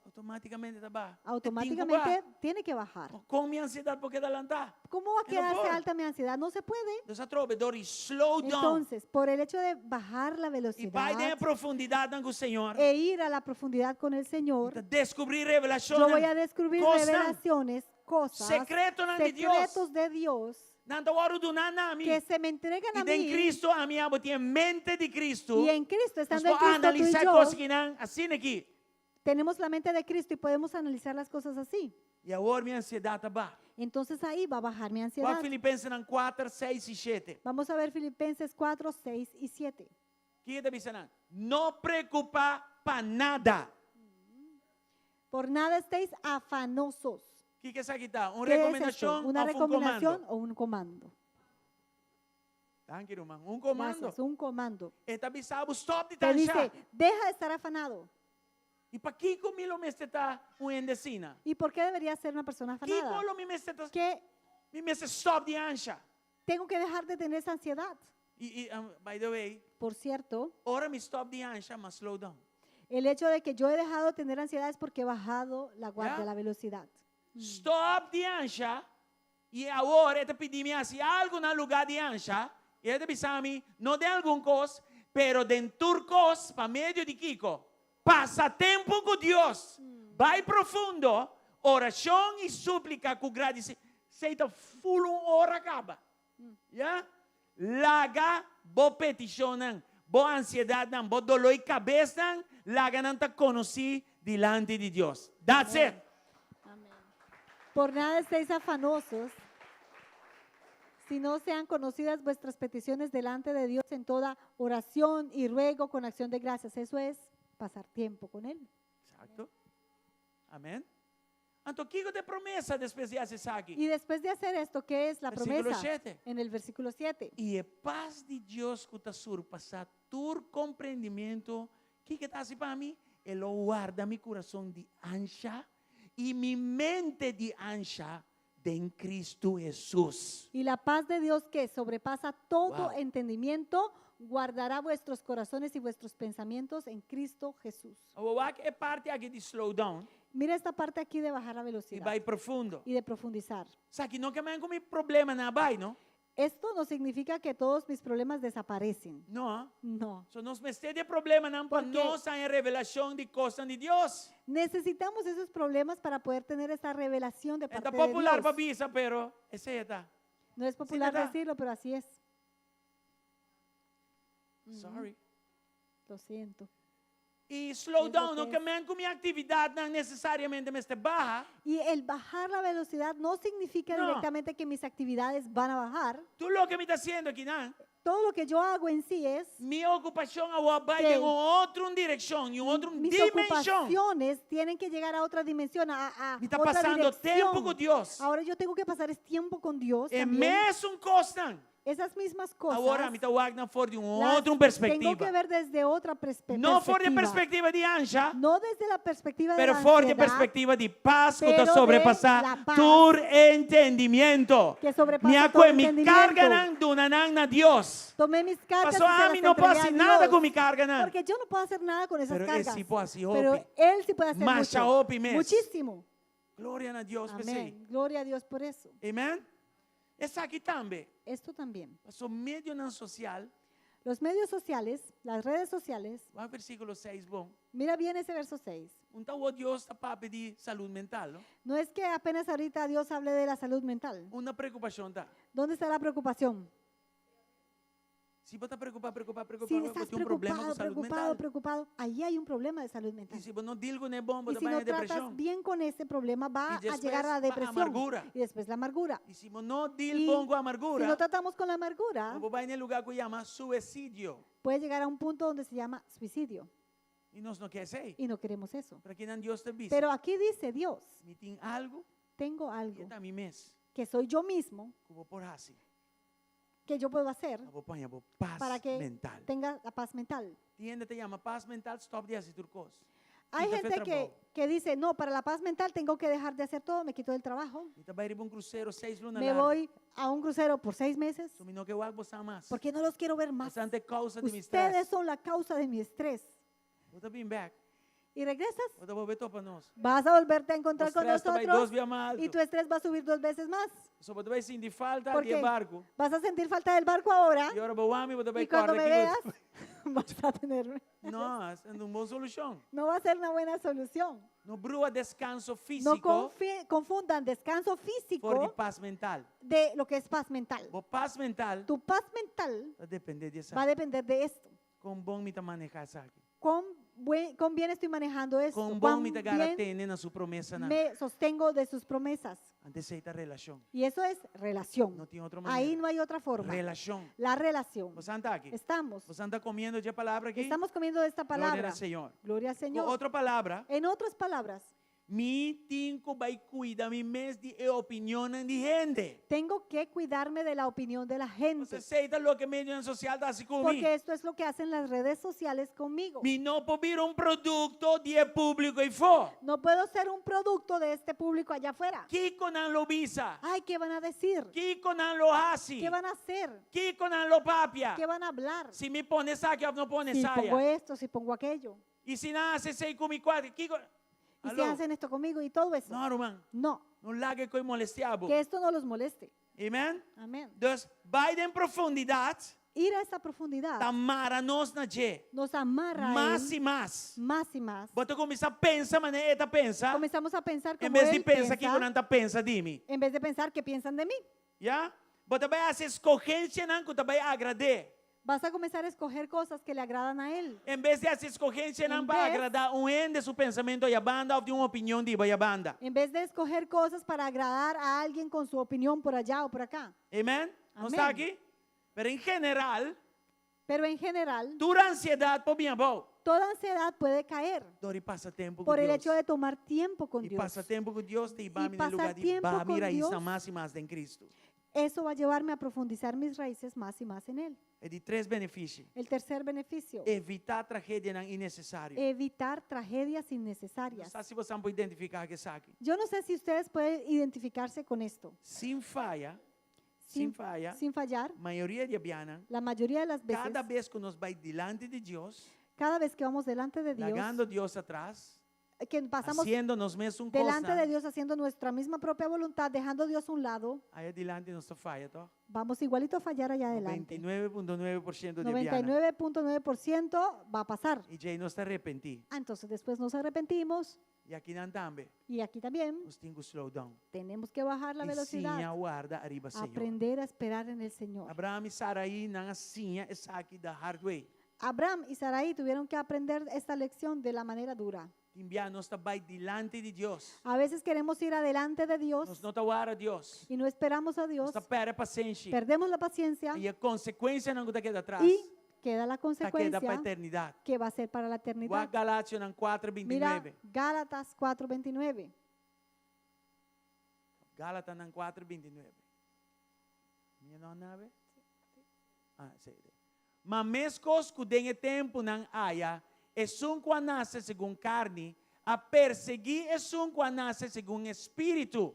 Automaticamente está baixo. Automáticamente tiene que bajar. Com minha ansiedade, por que adelantar? ¿Cómo va a no quedarse puedo. alta mi ansiedad? No se puede. Deus atrove, Dori, slow down. Entonces, por el hecho de bajar la E vai velocidad ter profundidade com o Senhor. e ir a la profundidad con el Señor, Descobrir revelação. yo voy a descubrir cosas, revelaciones, cosas, secretos de Deus. secretos de Dios Nada hora do nada a mim. que se me entregan E a em mí. Cristo, a minha abo tem mente de Cristo. Y en Cristo, Nós estando en vamos Cristo, tú y analisar yo, coisas que não, assim aqui. tenemos la mente de Cristo y podemos analizar las cosas así. E agora minha ansiedade está baixa. Entonces ahí va a bajar mi Qual ansiedad. Filipenses 4, 6 e 7. Vamos a ver Filipenses 4, 6 y 7. Que está dizendo? Não preocupa para nada. Por nada estéis afanosos. O que é isso aqui? Tá? Uma ¿Qué es esto? recomendação ¿Una ou um recomendación comando? o un comando? Thank you, irmão. Um comando. Gracias, un comando. Está avisado, stop de Te taxar. dice, deja de estar afanado. E para que comigo me está um endecina? ¿Y por qué debería ser una persona Que afanada? colo me está Que me stop de ancha? tengo que dejar de tener esa ansiedad. E by the way, Por cierto, ora me stop de ancha, mas slow down. el hecho de que yo he dejado de tener ansiedad es porque he bajado la guardia, Ya. la velocidad. Stop de ancha. E agora ele pediu-me assim, algo no lugar de ancha. E ele disse a mim, não de algum coisa, pero de turcos, para meio de Kiko. Passa tempo com Deus. Vai profundo. Oração e súplica com gratidão. Seita full hora acaba. Ya? Laga, bo petição, bo ansiedade, bo dolor de cabeça, laga não te conheci delante de Deus. That's it. Por nada estéis afanosos, si no sean conocidas vuestras peticiones delante de Dios en toda oración y ruego con acción de gracias. Eso es pasar tiempo con Él. Exacto. Amén. Então, que de promessa depois de hacer isso aqui? Y después de hacer esto, ¿qué es la Versículo promesa? 7. En el versículo 7. E a paz de Deus que está surpassar todo compreendimento, que está assim para mim? Ele guarda meu coração de ancha e minha mente de ancha em Cristo Jesus. Y la paz de Dios que sobrepasa todo Wow. entendimiento, guardará vuestros corazones y vuestros pensamientos en Cristo Jesús. Wat é parte aqui de slow down Mira esta parte aquí de bajar la e velocidad vai profundo. y de profundizar. Sabe, não que mais com meu problema na vai, não? Esto no significa que todos mis problemas desaparecen. Não. No. So, nós não de problema não para Porque- nós em revelação de coisas de Deus. Necesitamos esos problemas para poder tener esta revelación de parte É de popular Dios. para bisa, pero esse está. No es popular ¿verdad? decirlo, pero así es. Sorry. Lo siento. E slow Es lo down, que não es. que mais com minha atividade não necessariamente me está barra. Y el bajar la velocidad no significa No. directamente que mis actividades van a bajar. Tudo o que me está fazendo aqui, não? Todo lo que yo hago en sí es Minha ocupação agora vai Que em outra direção, em outra mis dimensão. ocupaciones tienen que llegar a otra dimensión, a Me está otra passando tempo dirección. com Deus. Ahora yo tengo que pasar es tiempo con Dios É también. mesmo coisa. Esas mismas cosas Agora me está wagner for de las outra tengo perspectiva. que ver desde otra Não for de perspectiva. perspectiva de ancha, No desde la perspectiva de pero la for de ansiedad, perspectiva de paz que pero está de sobrepasar la paz tu entendimiento. que sobrepasa Me todo me entendimiento. cargan dunanang na Dios. Tomé mis cargas Pastor, y se a las mí no puedo entregué a hacer nada Dios, con mi carga, ¿no? porque yo no puedo hacer nada con esas Pero él cargas. sí puede hacer Pero hopi. él sí puede hacer Más mucho, hopi mes. muchísimo. Gloria a Dios, pues sí. Amén. Gloria a Dios por eso. Amén. Essa aqui também. Esto también. Pastor, medio não social. Los medios sociales, las redes sociales, O versículo 6, bom. mira bien ese verso 6. Então, o Deus está para pedir saúde mental, não? No es que apenas ahorita Dios hable de la salud mental. Uma preocupação, tá? ¿Dónde está la preocupación? Se você está preocupado, Si estás você tem problema com preocupado, saúde preocupado, mental. preocupado, ahí hay un problema de salud mental. E se você não dilgo não é bom, Y você si vai no em depressão. tratas bien con ese problema, va Y a después llegar a la va depresión. amargura. Y después la amargura. E se você não Y dilgo com a si amargura, no tratamos con la amargura, você vai em lugar que chama suicídio. puede llegar a un punto donde se llama suicidio. E nós não queremos isso. Y no queremos eso. Para que não Deus te avise. Pero aquí dice Dios, Me tem algo tengo que algo está a mim mesmo. que soy yo mismo, Que vou por assim. que yo puedo hacer Vou pôr paz para que mental. tenga la paz mental. Tiende te llama paz mental, stop de hacer turcos. Hay Quita fe gente trabajo. que dice, no, para la paz mental tengo que dejar de hacer todo, me quito del trabajo, E vai ir para um cruzeiro 6 lunas me voy a un crucero por 6 meses, So, no que eu algo mais. porque no los quiero ver más. Bastante causa de mi Ustedes estresse. son la causa de mi estrés. Vou te vir back. Y regresas, Vou volver para nós. vas a volverte a O encontrar con estresse vai 2 nosotros vezes mais y tu alto. estrés va a subir 2 veces más. So, você vai sentir falta Porque de barco. vas a sentir falta del barco ahora E agora vou ame, você vai y cuando me correr veas aqui. vas a tener, Não, é uma boa solução. no va a ser una buena solución. No brua descanso No físico confundan descanso por de físico paz mental. de lo que es paz mental. O paz mental Tu paz mental vai depender disso. va a depender de esto. Quão bom me tá manejar isso aqui. Cuán bien estoy manejando esto, Quão bom cuán me tá bien garantindo na sua promessa. me sostengo de sus promesas. Antes de esta relação. Y eso es relación. Não tem outra Ahí maneira. no hay otra forma. Relação. La relación. Você anda aqui. Estamos. Você anda comendo de palavra aqui. Estamos comiendo de esta Glória palabra. ao Senhor. Gloria al Señor. Outra palavra. En otras palabras, Mi tinco vai cuidar mi mes de opinião de gente. tengo que cuidarme de la opinión de la gente. Você aceita lo que medio social está assim comigo? Porque esto es lo que hacen las redes sociales conmigo. Me não pode vir produto de público e for. No puedo ser un producto de este público allá afuera. Kiko não lo visa. Ay, ¿qué van a decir? Kiko não lo hace. ¿Qué van a hacer? Kiko não lo papia. ¿Qué van a hablar? Se me pone saque, não pone Si pongo saia. esto, si pongo aquello. E se não hace 6 com 4, Kiko. Y si Aló. hacen esto conmigo y todo eso. Não, irmão. No, Não largue com molestiabo. que esto no los moleste. Amém? Amén. Dus, vai em profundidade, Ir a esa profundidad tamara nos na je. nos amarra a Mais él e mais. más y más. Bota começar a pensar, mas ele pensa. Comenzamos a pensar Em como vez de él pensar que piensa, quando pensa de mim. en vez de pensar que piensan de mí. Já? Bota vai essa escorrência não que vai agradar. Vas a comenzar a escoger cosas que le agradan a él. Em vez de essa escorrência não Em para vez- agradar de seu pensamento e a banda ou de uma opinião de a banda. En vez de escoger cosas para agradar a alguien con su opinión por allá o por acá. Amém? Não Amém. está aqui? Mas em geral, Pero en general, tua ansiedade por bem bom. Toda ansiedad puede caer Door passa tempo com por el Deus. hecho de tomar tiempo con E Dios. passa tempo com Deus, te pasar no lugar de tiempo ba con mira Dios. mais e mais em Cristo. Eso va a llevarme a profundizar mis raíces más y más en Él. É de 3 benefícios. El tercer beneficio, Evitar tragédia não innecessário. evitar tragedias Não innecesarias. sei se você pode identificar que sabe. Yo no sé si ustedes pueden identificarse con esto. Sem falha, Sin, sem falha, sin fallar, maioria de Biana, la mayoría de las veces, cada vez que nos vai delante de Deus, cada vez que vamos delante de Dios, largando Deus atrás, que pasamos haciendo nos mesmo delante de coisa, Dios haciendo nuestra misma propia voluntad, dejando a Dios a un lado, aí adelante não se falha, tá? vamos igualito a fallar allá adelante. 99,9% de Biana. 99.9% va a pasar. E já não se arrepentir. Entonces después nos arrepentimos E aqui não também, y aquí también nós temos que slow down. tenemos que bajar la E sim, velocidad, aguarda arriba, Senhor. aprender a esperar en el Señor. Abraham e Sarai não assim, essa aqui da hard way. Abraham y Sarai tuvieron que aprender esta lección de la manera dura. Enviar nós vai delante de Deus. A veces queremos ir adelante de Dios Nós não aguarda a Deus. y no esperamos a Dios, Nós perde paciência. perdemos la paciencia E a consequência não está queda atrás. y queda la Está queda para a consecuencia eternidade. que va a ser para la eternidad. Guarda Galátias 4:29. Mira Gálatas 4:29. Gálatas 4:29. Minha não nave? Ah, sei. Mas mescos que tem tempo não haya, é um que nasce segundo carne, a perseguir é um que nasce segundo espírito.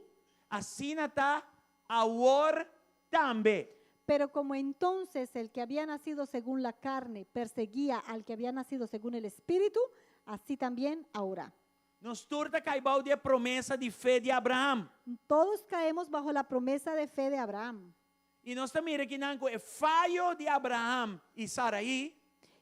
Assim está agora também. Pero como entonces el que había nacido según la carne perseguía al que había nacido según el Espíritu, así también ahora. Nos turta caibau de promessa de fé de Abraão. Todos caemos bajo la promesa de fe de Abraham. E nós também aqui não é falho de Abraão e Sarai.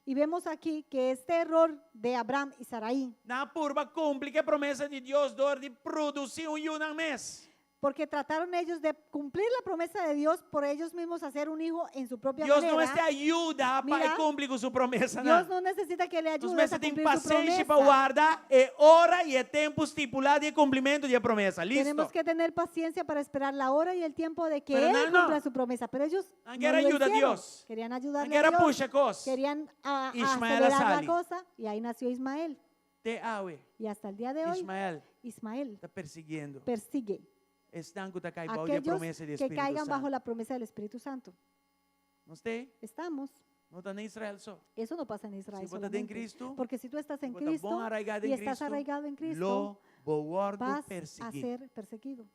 Y vemos aquí que este error de Abraham y Sarai, Na purba cumpre que a promessa de Deus dor de produzir um mês. porque trataron ellos de cumplir la promesa de Dios por ellos mismos hacer un hijo en su propia Deus não te manera. ajuda Mira, para cumprir com sua promessa. Dios no necesita que le Nós ayudes a temos cumplir su paciência para promesa. guardar é hora e é tempo estipulado de cumprimento de promessa. Listo? Tenemos que tener paciencia para esperar la hora y el tiempo de que Pero Él no. cumpla su promesa. Pero ellos No no quiere lo ayuda a hicieron. Dios. Querían Não ayudarle quero a Dios. puxa cos. Querían Ismael acelerar la sale. cosa y ahí nació Ismael. Te awe. Y hasta el día de hoy, Ismael Ismael está perseguindo. persigue Estão que está caibau a de aquellos promessa de que Espírito caigan bajo Santo. la promesa del Espíritu Santo. Não tem? Estamos. Não está nem Israel só. Eso no pasa en Israel Si vos estás en solamente. Cristo, Porque si tú estás en vos estás Cristo bom arraigado y em estás Cristo, arraigado en Cristo, lo boardo vas a perseguir. ser perseguido.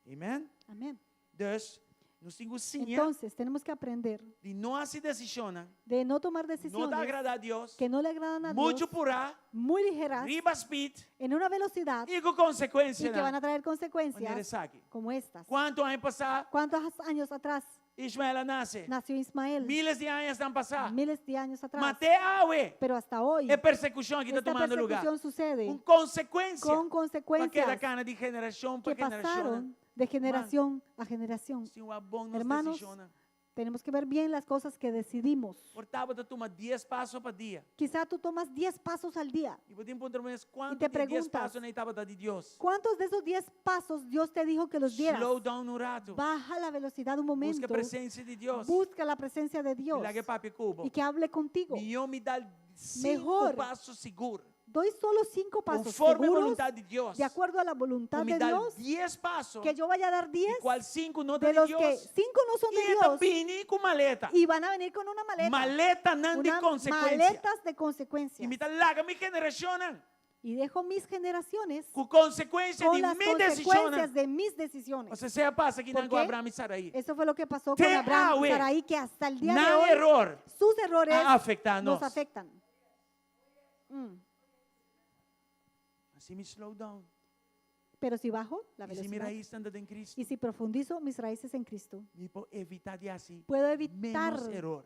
Amém? Amén. Dus, nós temos sim Entonces tenemos que aprender de não se decisionar, de no tomar não te decisiones agradar a Deus, que no le agradan a muito Dios, purar, muy ligeras, riba speed en una velocidad e com y consequência. que van a traer Maneira consecuencias aqui. como estas. Quanto ano passar, ¿Cuántos años atrás Ismael nasce? nació Ismael? Miles de anos estão passar. Miles de años atrás. Até awe. Pero hasta hoy É persecução que está esta tomando lugar. persecución sucede Com consequência. con Para consecuencias cada cana de geração que para geração. pasaron de generación a generación. Se uma bom nos Hermanos, decisiona. Tenemos que ver bien las cosas que decidimos. Portava de tomar 10 passos para dia. Quizá tú tomas 10 pasos al día. E podemos encontrar mais quanto te de 10 preguntas, passos na etapa de Deus. ¿Cuántos de esos 10 pasos Dios te dijo que los dieras? Slow down um rato. Baja la velocidad un Busca momento. a presença de Deus. Busca la presencia de Dios E lá que papi cubo. y que hable contigo. Meu me dá 5 Mejor. passos seguros. Doy solo 5 pasos Conforme a seguros, voluntade de Deus. de acuerdo a la voluntad Me de dá Dios, 10 passos. que yo vaya a dar 10 E qual 5 não de de los que Deus. 5 no son de E ainda Dios vini com maleta. y van a venir con una maleta. Maleta não de Unas consequência. maletas de E consecuencias. me dá larga me generação. Y dejo mis generaciones Com consequência con de las minha decisão. consecuencias de mis decisiones. Você se passa aqui ¿Por não qué? com Abraão e Sarai. Eso fue lo que pasó Te con Abraham y awe. Sarai, que hasta el día de Não hoy error. sus errores Afecta a nos nós. afectan. Mm. Assim me slow down. Pero si bajo la E se me velocidad raiz anda em Cristo. y si profundizo mis raíces en Cristo, Me pode evitar de assim. puedo evitar Menos error.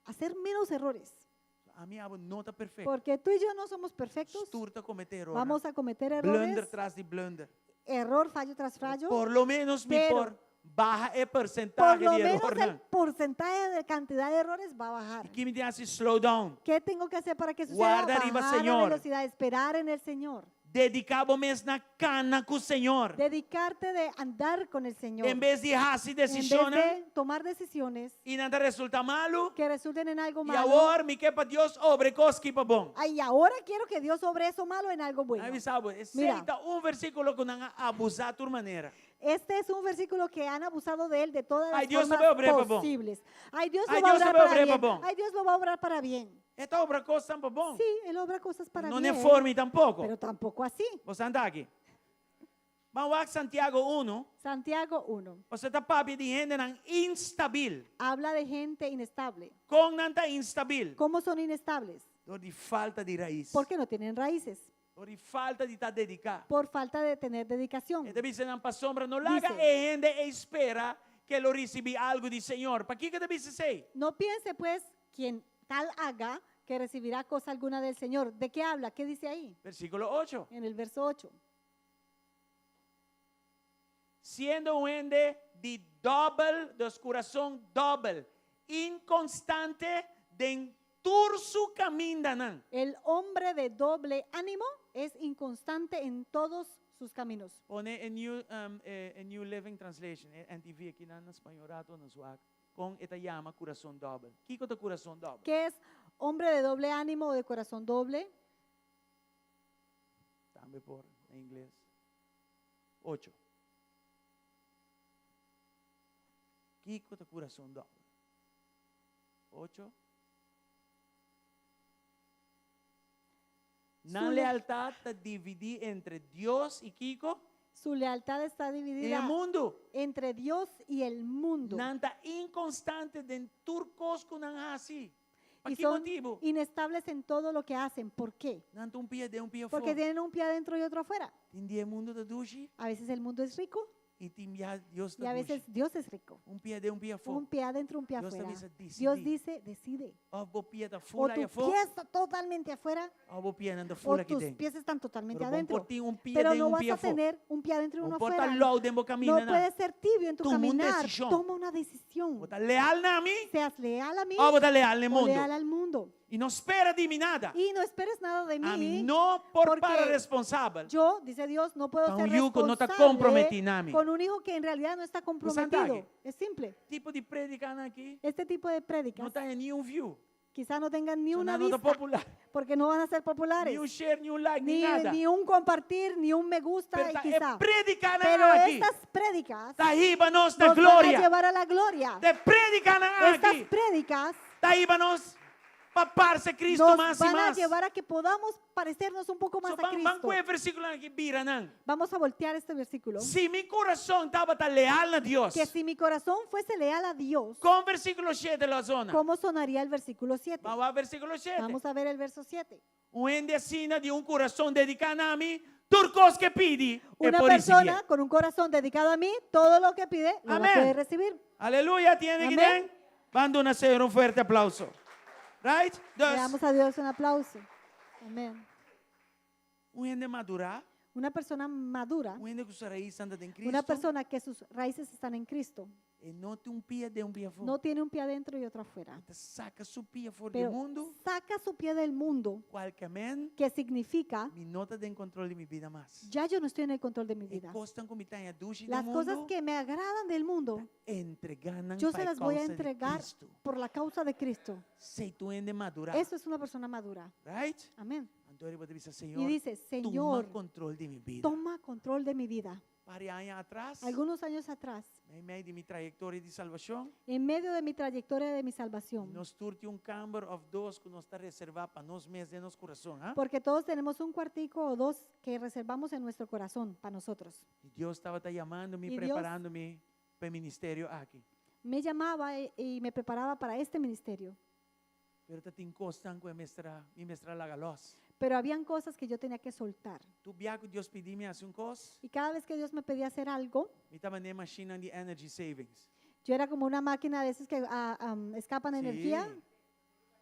hacer menos errores. A minha avó não está perfeita. Porque tú y yo no somos perfectos. Turta cometer error. Vamos a cometer Blunder errores, tras de blunder. error, fallo tras fallo. Por lo menos me pero por baja el Por porcentaje lo de menos error. el porcentaje de cantidad de errores va a bajar. E que me hace slow down. ¿Qué tengo que hacer para que suceda? Guarda arriba, Bajar la Señor. velocidad, esperar en el Señor. dedicabo mes na cana com o Senhor. Dedicarte de andar con el Señor. Em vez de hacer En vez decisões de tomar decisiones e nada resulta malo, que resulten en algo e malo. agora me quer para Deus obre coisas que para bom. Ay, ahora quiero que Dios sobre eso malo en algo bueno. Aí sabe, Mira. aceita versículo que não abusar a tua maneira. Este es un versículo que han abusado de él de todas las Ay, Dios lo formas va a obrar para bon. posibles. Ay, Dios Ay, lo va a Dios lo obrar va a para obrar bien. para bon. Ay, Dios lo va a obrar para bien. Esta obra coisa para bom. Sí, él obra cosas para Não bien. é forma tampouco. Pero tampoco así. Você anda aqui. Vamos a Santiago 1. Santiago 1 Você está papi de gente instabil. habla de gente inestable. Com nanta instabil. ¿Cómo son inestables? Por de falta de raiz. Porque no tienen raíces. Por de falta de estar dedicado. Por falta de tener dedicación. Então dice na sombra, não larga Dice. e gente e espera que lo reciba algo do Senhor. Para que te dice sei? No piense pues quien tal haga que recibirá cosa alguna del Señor. ¿De qué habla? ¿Qué dice ahí? Versículo 8. En el verso 8. Siendo un ende de doble, de coração doble, inconstante, de tur su camino. El hombre de doble ánimo es inconstante en todos sus caminos. Pone en New Living Translation, NTV aqui na espanholato no suac, com esta llama coração doble. Que é o coração doble? ¿Qué es hombre de doble ánimo o de corazón doble? Também por em inglês. 8. Que é o coração doble? 8. Na Su- lealtad está dividida entre Dios y Kiko Su lealtad está en el dividida mundo. entre Dios y el mundo. Nanta inconstante de turcos con así. ¿Para Y qué son motivo? inestables en todo lo que hacen. ¿Por qué? Nanta un pie de un pie Porque fuera. tienen un pie adentro y otro afuera. Tindie mundo de dushi A veces el mundo es rico y timbia Dios y a de veces dushi. Dios es rico. Un pie de un pie Un fuera. pie adentro, un pie Dios afuera. te dice, Dios decide. dice, decide. O vos pie da O fula y tu afuera. pie está totalmente afuera O vos pie anda o fula aquí tus dentro. pies están totalmente Pero adentro. por ti un pie Pero de no un vas pie a afuera. tener un pie adentro y No uno importa afuera. lo de vos No camina. puedes ser tibio en tu Toma una caminar. decisión. Toma una decisión. Vos estás leal a mí Seas leal a mí o vos estás leal al o mundo. leal al mundo. Y no espera de mí nada. Y no esperes nada de A mí mí. no por porque para responsable. Yo, dice Dios, no puedo Pa' ser un hijo no está responsable comprometido. con un hijo que en realidad no está comprometido. sabe. Es simple. Tipo de predicar aquí Este tipo de no prédicas está en ni un view. quizá no tengan ni Son una nada vista popular. porque no van a ser populares. Ni un share, ni un like, ni Ni, nada. ni un compartir, ni un me gusta, Pero y está quizá. predicar Pero aquí. estas prédicas Está íbanos de nos van a gloria. llevar a la gloria. Te predican Estas aquí. prédicas Está íbanos paparse Cristo nos más y van a más. llevar a que podamos parecernos un poco más So, a van Cristo. con el versículo aquí, viranan. Vamos a voltear este versículo. Si mi corazón estaba tan leal a Dios, Que si mi corazón fuese leal a Dios, con versículo 7 de la zona. ¿cómo sonaría el versículo 7? Vamos al versículo 7. Vamos a ver el verso 7. Un endecina de un corazón dedicado a mí, turcos que pidi, Una por persona recibir. con un corazón dedicado a mí, todo lo que pide, lo va a Amén. poder recibir. Aleluya, tiene que Amén. tener. Mando una señora un fuerte aplauso. Right? Le Dos. damos a Dios un aplauso. Amén. Un ende madurar, Una persona madura, un ende que su raíz anda en Cristo. una persona que sus raíces están en Cristo, No te un pie de un pie afuera. no tiene un pie adentro y otro afuera, Te saca su pie fuera del pero mundo. saca su pie del mundo, Cualquier amén. que significa, Mi nota de control de mi vida más. ya yo no estoy en el control de mi Y vida. costan con mi talla dushi Las del cosas mundo. que me agradan del mundo, Entreganan yo pa' se las voy a causa de entregar Cristo. por la causa de Cristo. Si tú ende madurar. Eso es una persona madura. Right? Amén. Entonces vos te dices, Y Señor, dice, toma Señor, control de mi vida. toma control de mi vida. Para años atrás, Algunos años atrás, en medio de mi trayectoria de salvación, en medio de mi trayectoria de mi salvación, nos turte un camber of dos que nos está reservado para nos meses de nuestro corazón. ¿ah? porque todos tenemos un cuartico o dos que reservamos en nuestro corazón para nosotros. Y Dios estaba llamándome, Y Dios- preparándome para el ministerio aquí. Me llamaba y me preparaba para este ministerio, Pero te incostan con mi mestra la galos. pero habían cosas que yo tenía que soltar. Tu viaje Dios pedime hacer un cos, Y cada vez que Dios me pedía hacer algo, me estaba en machine de energy savings. yo era como una máquina de esas que escapan energía.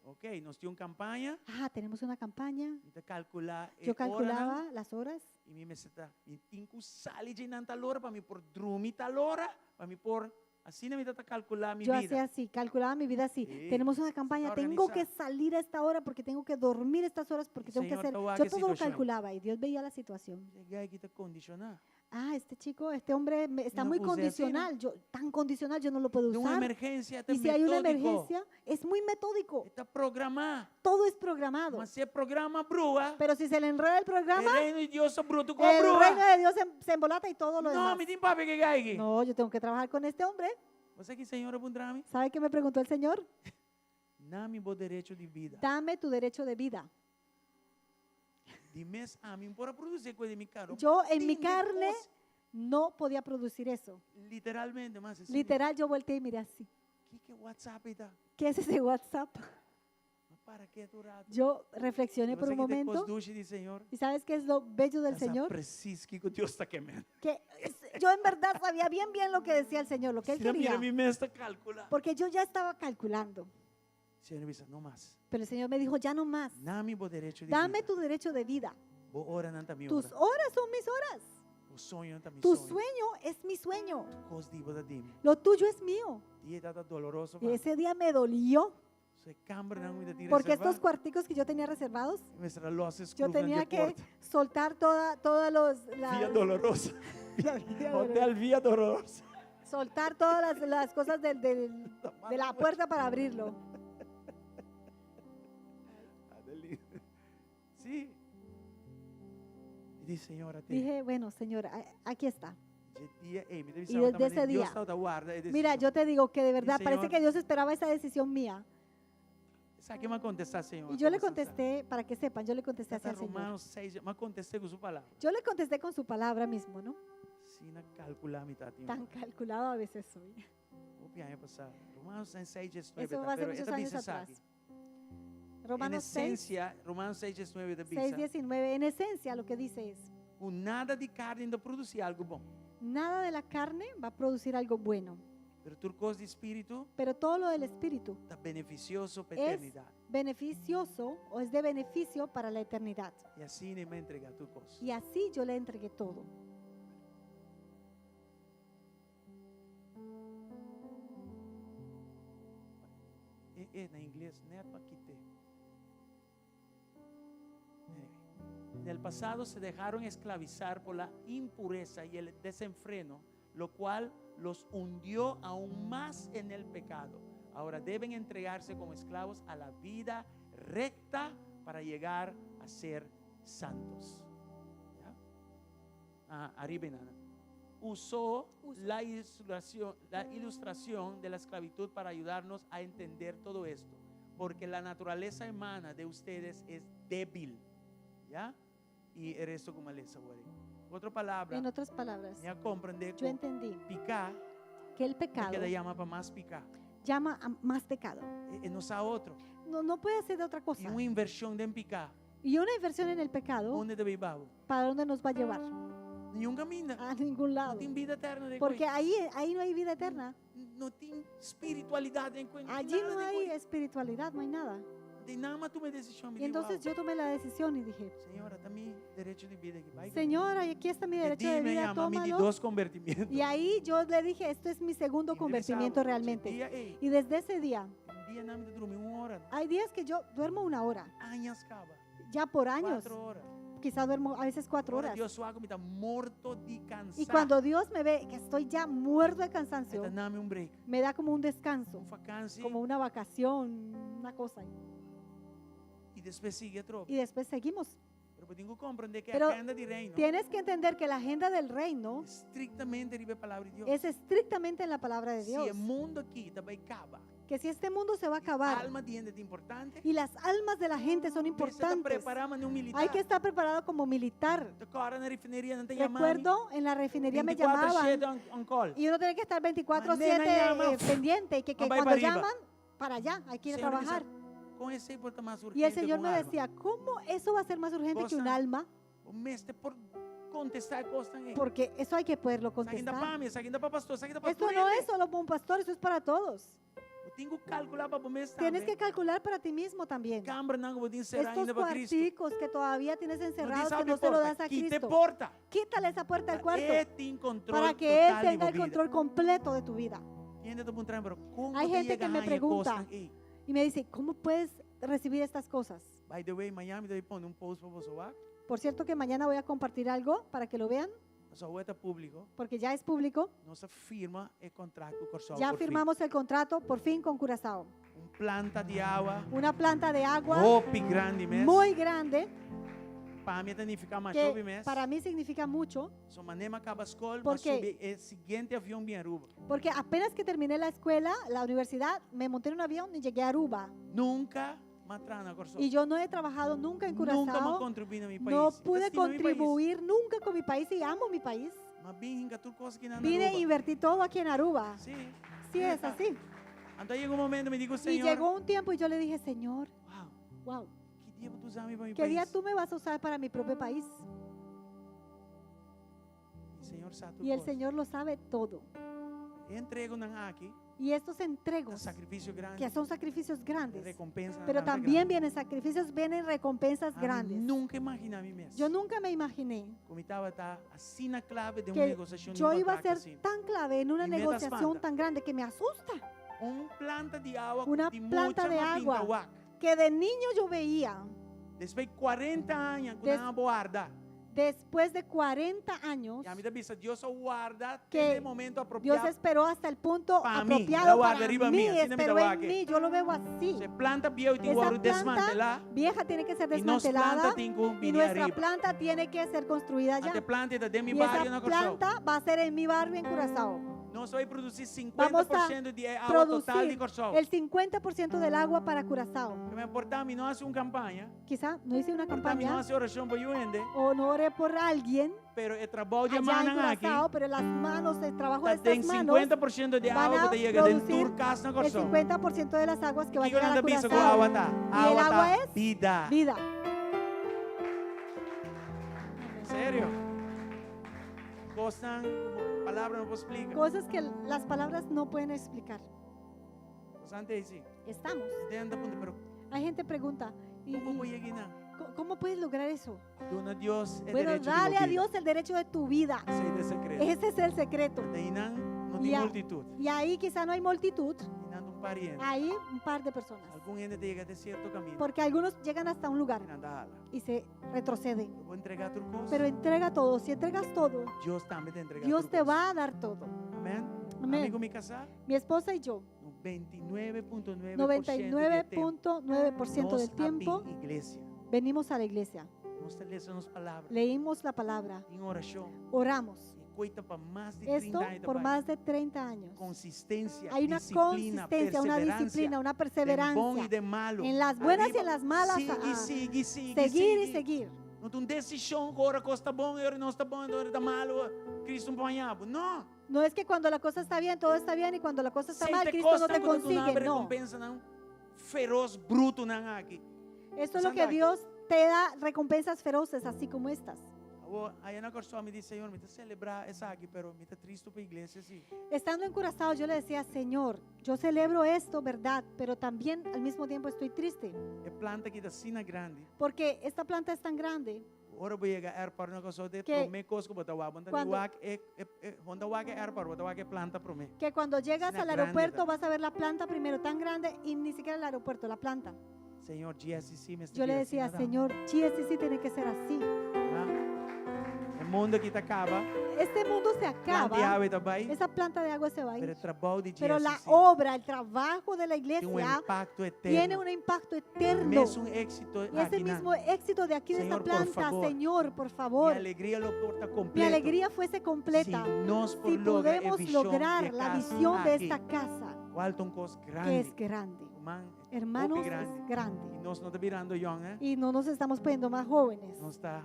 Ok, nos dio una campaña, Tenemos una campaña. y te calcula Yo calculaba las horas y mi meseta, mi tinku sali de nanta lora para mi por drumi ta lora, para mi por Assim não me dá calcular minha Yo hacía vida. así, calculaba mi vida así. Sí, Tenemos una campaña, está tengo que organizado. salir a esta hora porque tengo que dormir estas horas porque El tengo que Señor hacer. te va a Yo qué todo lo situación. calculaba y Dios veía la situación. Cheguei aqui te condicionar. Ah, este chico, este hombre está no muy usé así, ¿no? condicional. Yo, tan condicional, yo no lo puedo De uma usar. emergência, Y si hay una emergencia, es muy metódico. Está programado. Todo es programado. Mas se programa brua, Pero si se le enreda el o programa, reino de Deus é bruto com el brua. reino de Dios se embolata y todo lo Não, demás. me tem papo que cai aqui. No, yo tengo que trabajar con este hombre. Você que Senhor abundrame, ¿Sabe qué me preguntó el Señor? dá-me o direito de vida. Dame tu derecho de vida. De mês a mim, para produzir coisa de mi carro. Yo en mi carne no podía producir eso. Literalmente, mas assim, Literal, yo volteé y miré así. que WhatsApp está? ¿Qué es ese WhatsApp? Mas para que aturado? Yo reflexioné por un momento. de Senhor. ¿Y sabes qué es lo bello del Essa Señor? preciso que Deus está queimando. Que yo en verdad sabía bien lo que decía el Señor, lo que Él Se mira, quería. mi mês está calculando. Porque yo ya estaba calculando. Senhor me disse, não mais. Pero el Señor me dijo, ya no más. Dá-me o direito de Dame vida. tu derecho de vida. Vou orar não tá minha Tus hora. horas son mis horas. O sonho não tá meu Tu sonho. sueño es mi sueño. Coisa de boda dime. Lo tuyo es mío. Dia tá doloroso. Y ese día me dolió Se cambra não me dá tira porque estos cuarticos que yo tenía reservados, Nuestra loss yo tenía que soltar todas los, Via dolorosa. la vía Hotel dolorosa. Via Dolorosa. Soltar todas las cosas de la puerta para abrirlo. Sí. E disse, Senhor, até Dije, bueno, Señor, aquí está. y desde ese día, Mira, yo te digo que de verdad Sí, parece Señor. que Dios esperaba esa decisión mía. Sabe que me contestar, Senhor? Y yo le contesté, para que sepan, yo le contesté así Está al Señor. Romanos 6, me contesté con su palabra. Yo le contesté con su palabra mismo, ¿no? Sin calcular mi tati. Tan calculado a veces soy. Romanos 6, 9. Eso fue hace muchos años atrás. Romanos 6, Esencia, Romanos 6, 9 da 6, Bisa. 19. En esencia lo que dice es, O nada de carne ainda produzir algo bom. nada de la carne va a producir algo bueno, Pero tu coisa de espírito pero todo lo del espíritu está beneficioso para a es eternidade. beneficioso o es de beneficio para la eternidad. E assim nem me entregar tu coisa. Y así yo le entregué todo. Na inglês, neto aqui te. En el pasado se dejaron esclavizar por la impureza y el desenfreno, lo cual los hundió aún más en el pecado. Ahora deben entregarse como esclavos a la vida recta para llegar a ser santos. ¿Ya? Arriba, nana. Usó la ilustración de la esclavitud para ayudarnos a entender todo esto, porque la naturaleza humana de ustedes es débil. ¿Ya? Y esto como les saboré. Otra palabra, En otras palabras, ya comprender yo entendí picar, que el pecado que le llama para más picar. llama a más pecado. No sea otro. No puede ser de otra Y cosa. una inversión en picar. Y una inversión en el pecado, ¿Dónde debe ir? ¿para dónde nos va a llevar? Ni un camino. A ningún No lado. tiene vida eterna. De Porque coisa. ahí no hay vida eterna. No tiene espiritualidad. Allí no hay espiritualidad, no hay nada. De nada más tú me decisión. Y entonces yo tomé la decisión y dije, Señora, está mi derecho de vida. Señora, aquí está mi derecho de Dime, vida, llama, me di tómalo. dos convertimientos. Y ahí yo le dije, esto es mi segundo convertimiento realmente. Y desde ese día, Día nada más dormir una hora. hay días que yo duermo 1 hora, Años cava. ya por años. 4 horas. Quizá duermo a veces 4 Ahora horas. Dios su me está muerto de cansado. Y cuando Dios me ve que estoy ya muerto de cansancio, Está dame un break. me da como un descanso, Un vacancia. como una vacación, una cosa. Y después sigue otro. Y después seguimos. Pero tengo que comprender que Pero la agenda de reino Tienes que entender que la agenda del reino estrictamente deriva de palabra de Dios. es estrictamente en la palabra de Si Dios. el mundo aquí también acaba. Que si este mundo se va a acabar Alma de gente importante. y las almas de la gente son Está importantes, preparando un militar. hay que estar preparado como militar. Ahora en la refinería no te llaman. Recuerdo, en la refinería me llamaban on call. y uno tiene que estar 24/7 Mandena llama. pendiente y que Vamos cuando para arriba. llaman, para allá, hay que ir a Señor, trabajar. Con ese importa más urgente. Y el Señor con me alma. decía, ¿cómo eso va a ser más urgente que un Cosa- alma? Un mes por contestar cosas. Porque eso hay que poderlo Saquinda contestar. para mí, saquinda para pastor, saquinda para Esto no es solo para un pastor, eso es para todos. Tengo que calcular para mes Tienes que calcular para ti mismo también. Cambra não vou encerrar Estos ainda para Cristo. cuarticos que todavía tienes encerrados, que abre no se lo porta, das a quite Cristo. porta. Quítale esa puerta al cuarto Él tem control para que Él total de tenga el vida. control completo de tu vida. gente te pregunta, pero ¿cómo Hay te gente llega que me a pregunta. cosas ahí? Y me dice, ¿cómo puedes recibir estas cosas? By the way, Miami deve pôr post para você lá. Por cierto que mañana voy a compartir algo para que lo vean, Só está público. porque ya es público. Nossa firma é contrato com o Corsol. Ya firmamos el contrato por fin con Curazao. Planta de água. Una planta de agua Hope grande mesmo. muy grande Para mim, significa mais que chove mesmo. para mí significa mucho, Só maneira acaba a escola, mas Porque- sube o seguinte avião bem Aruba. porque apenas que terminé la escuela, la universidad, me monté en un avión y llegué a Aruba. Nunca matrana Corsol. Y yo no he trabajado nunca en Nunca me Curazao, contribuí no meu país. no pude Estima mi país. contribuir nunca con mi país y amo mi país. Mas bem, tu coisa que não Vine e Aruba. invertí todo aquí en Aruba. Sim. Sí, es así. Então chegou um momento, me digo, Y Senhor, llegó un tiempo y yo le dije, Señor, wow, wow, que dia tu usar para meu ¿qué país? día tú me vas a usar para mi propio país? E o Senhor sabe Y el coisa. Señor lo sabe todo. Entrego aqui Y estos um entregos, sacrifício grande. que son sacrificios grandes, Recompensa pero grande. también vienen sacrificios, vienen recompensas Ah, grandes. Nunca imaginei a mim mesmo. Yo nunca me imaginé Como estava assim na clave de uma que negociação de yo iba a contrato ser assim. tan clave en una Y me das negociación falta. tan grande que me asusta, Planta de água Una de planta mucha de más agua. pinta guac. que de niño yo veía, Después de 40 anos, com Des- uma guarda. después de 40 años, E a mim da vista, Deus só guarda Que até o momento Dios apropriado. esperó hasta el punto Pa' mí, la apropiado guarda para arriba mí, mía, así no me esperó da en que- mí, yo lo veo así. Se planta viejo e tem Esa que desmantelar. planta vieja tiene que ser E nós planta desmantelada tem que y vir nuestra arriba. planta tiene que ser construida Até ya. planta de mi Y barrio esa na Corsol. planta va a ser en mi barrio en Curazao. Nós vai produzir Vamos 50% de a água total de producir Corsol. el 50% del agua para Curazao. Que me importa, não hace uma campanha. Quizá no hice una Não campaña hace oração para Yuende. o no oré por alguien Pero el trabalho de allá en manan aqui. Curazao, pero las manos, el trabajo de Tem estas manos 50% de van água a que llega dentro producir do casa na el Corsol. 50% de las aguas que va a Que llegar a quando pisa com Curazao. água tá. Y el agua es vida. vida. Sério? Gostam, como palavra não posso explicar. Cosas que las palabras no pueden explicar. Gostam de sí. Estamos. Entenda, pero Hay gente que pregunta, ¿y, como y voy a guinar? cómo puedes lograr eso? Dona Deus é Bueno, direito dale de a vida. Dios el derecho de tu vida. Sei de secreto. Ese es el secreto. Daí não E tem a- multitud. Y ahí quizá no hay multitud, E não pariente. hay un par de personas. Algum gente chega de certo caminho. Porque algunos llegan hasta un lugar E não dá ala. y se retroceden. Eu vou entregar tua coisa. Pero entrega todo. Si entregas todo, Deus também te entrega Dios tua te coisa. va a dar todo. Amém? Amén. Amigo, me casar. Mi esposa y yo, 99.9% 99.9% del tiempo igreja. venimos a la iglesia, Nós lemos palavras leímos la palabra, em oração. oramos. E coita para mais de 30 Esto anos. por pai. más de 30 años. Consistência, Hay una disciplina, consistencia, una perseverancia, disciplina, una de bom e perseverancia. de malo. En las buenas y Arriba, en las malas, Sigue, a sigue, sigue, seguir y sigue. seguir. Não tem decisão que ora está bom, ora não está bom, ora está malo. Cristo não apanhava. Não. No es que cuando la cosa está bien, todo está bien, y cuando la cosa está Sem mal, te Cristo no costa te quando tu não consigue. No. recompensa não. Feroz, bruto não aqui. Esto es lo que Santo Dios te da, recompensas feroces, así como estas. Aí na Corsol me disse, Senhor, me está celebrar essa aqui, pero me está triste para a igreja, sim. Estando en Curazao, yo le decía, Señor, yo celebro esto, ¿verdad? Pero también al mismo tiempo estoy triste. É planta que está assim grande. Porque esta planta es tan grande Ora vou chegar airport na Corsol de Que prome coisa que botar o abando quando- Honda wak airport, botar wak planta prome. que cuando llegas Una al grande, aeropuerto ¿verdad? vas a ver la planta primero tan grande y ni siquiera el aeropuerto, la planta. Senhor, GSC me está Yo le decía, Señor, GSC tiene que ser así. O mundo que te acaba, Este mundo se planta de acaba, água também, esa planta de agua se va a pero o ir. trabalho de Pero la GSC obra, el trabajo de la tem iglesia impacto tiene eterno. un impacto eterno. Mesmo éxito Y ese aqui na mismo éxito de aquí de esta Señor, por planta, favor. Señor, por minha favor, alegria lo porta mi completo. alegría fuese completa Si nós por si lograr a podemos visão lograr de la casa visión de aqui, esta casa, qual tão coisa que grande, es grande. man, Hermanos, hope es E grande. nós não está virando young, Y no nos estamos poniendo más jóvenes. Não está.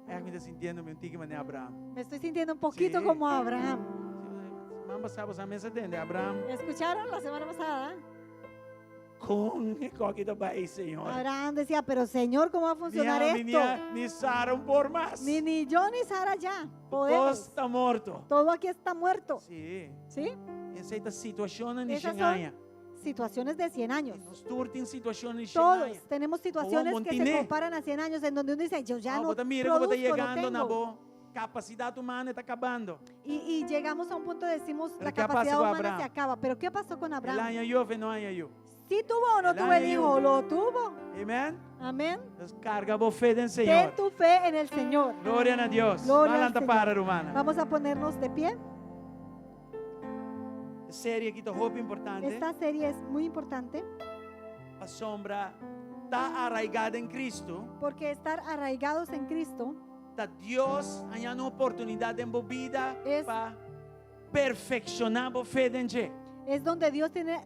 É que me está sentindo meu antigo mané Abraham. Me estoy sintiendo un poquito Sí. como Abraham. Semana passada você me entende, Abraham ¿Escucharon la semana pasada? com qualquer também, Senhor. Abraham decía, pero Señor, ¿cómo va a funcionar esto? Ni Sara por mais. Ni yo ni Sara ya podemos. Está morto. Todo aquí está muerto. Sim. ¿Sí? Essa situação não Esas ganha. son situaciones de 100 años. Nos turtem situações Todos tenemos situaciones que se Montiné. comparan a 100 años en donde uno dice, yo ya no mira como está produzco, no chegando na tengo. boa. capacidad humana está acabando. Y llegamos a un punto de decimos, Pero la ¿qué capacidad pasó con humana Abraham? se acaba. Pero ¿qué pasó con El Abraham? año yo, no hay yo. ¿Sí tuvo o no El tuvo el año hijo? Lo tuvo. Amén. Amén. Entonces carga vos fe del Ten Señor. tu fe en el Señor. Gloria a Dios. Gloria al Malanta Señor. para romana. Vamos a ponernos de pie. Serie aqui tá roupa importante. Esta serie es muy importante A sombra está arraigada em Cristo. porque estar arraigados en Cristo Tá Deus ganhando uma oportunidade em boa vida Es- para perfeccionar a fé em Ele. es donde Dios tiene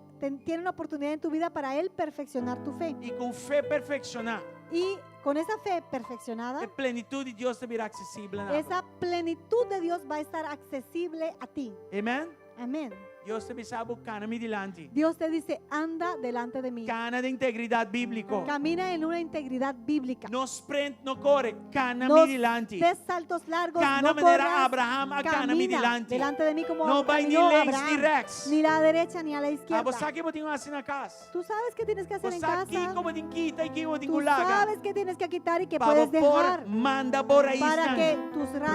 una oportunidad en tu vida para Él perfeccionar tu fe. E com fé perfeccionar, Y con esa fe perfeccionada, a plenitude de Deus te virá acessível. Na esa plenitud de Dios va a estar accesible a ti. Amém? Amén. Deus te bisa buscando-me delante. Dios te dice, anda delante de mí. Cana de integridade bíblica. Camina en una integridad bíblica. No sprint, no corre. Cana No me delante. des saltos largos, Cana no maneira corras. Abraham a cana me Camina delante. delante de mí como No vai ni caminó lentes ni Abraham, rex. ni la derecha ni a la Ah, izquierda. você sabe que eu tenho assim na casa? Tú sabes qué tienes que hacer Você en sabe que casa. como tem quita e que eu tenho Tú laga. sabes que tienes que quitar y que Para puedes por dejar manda por aí para que tus profundo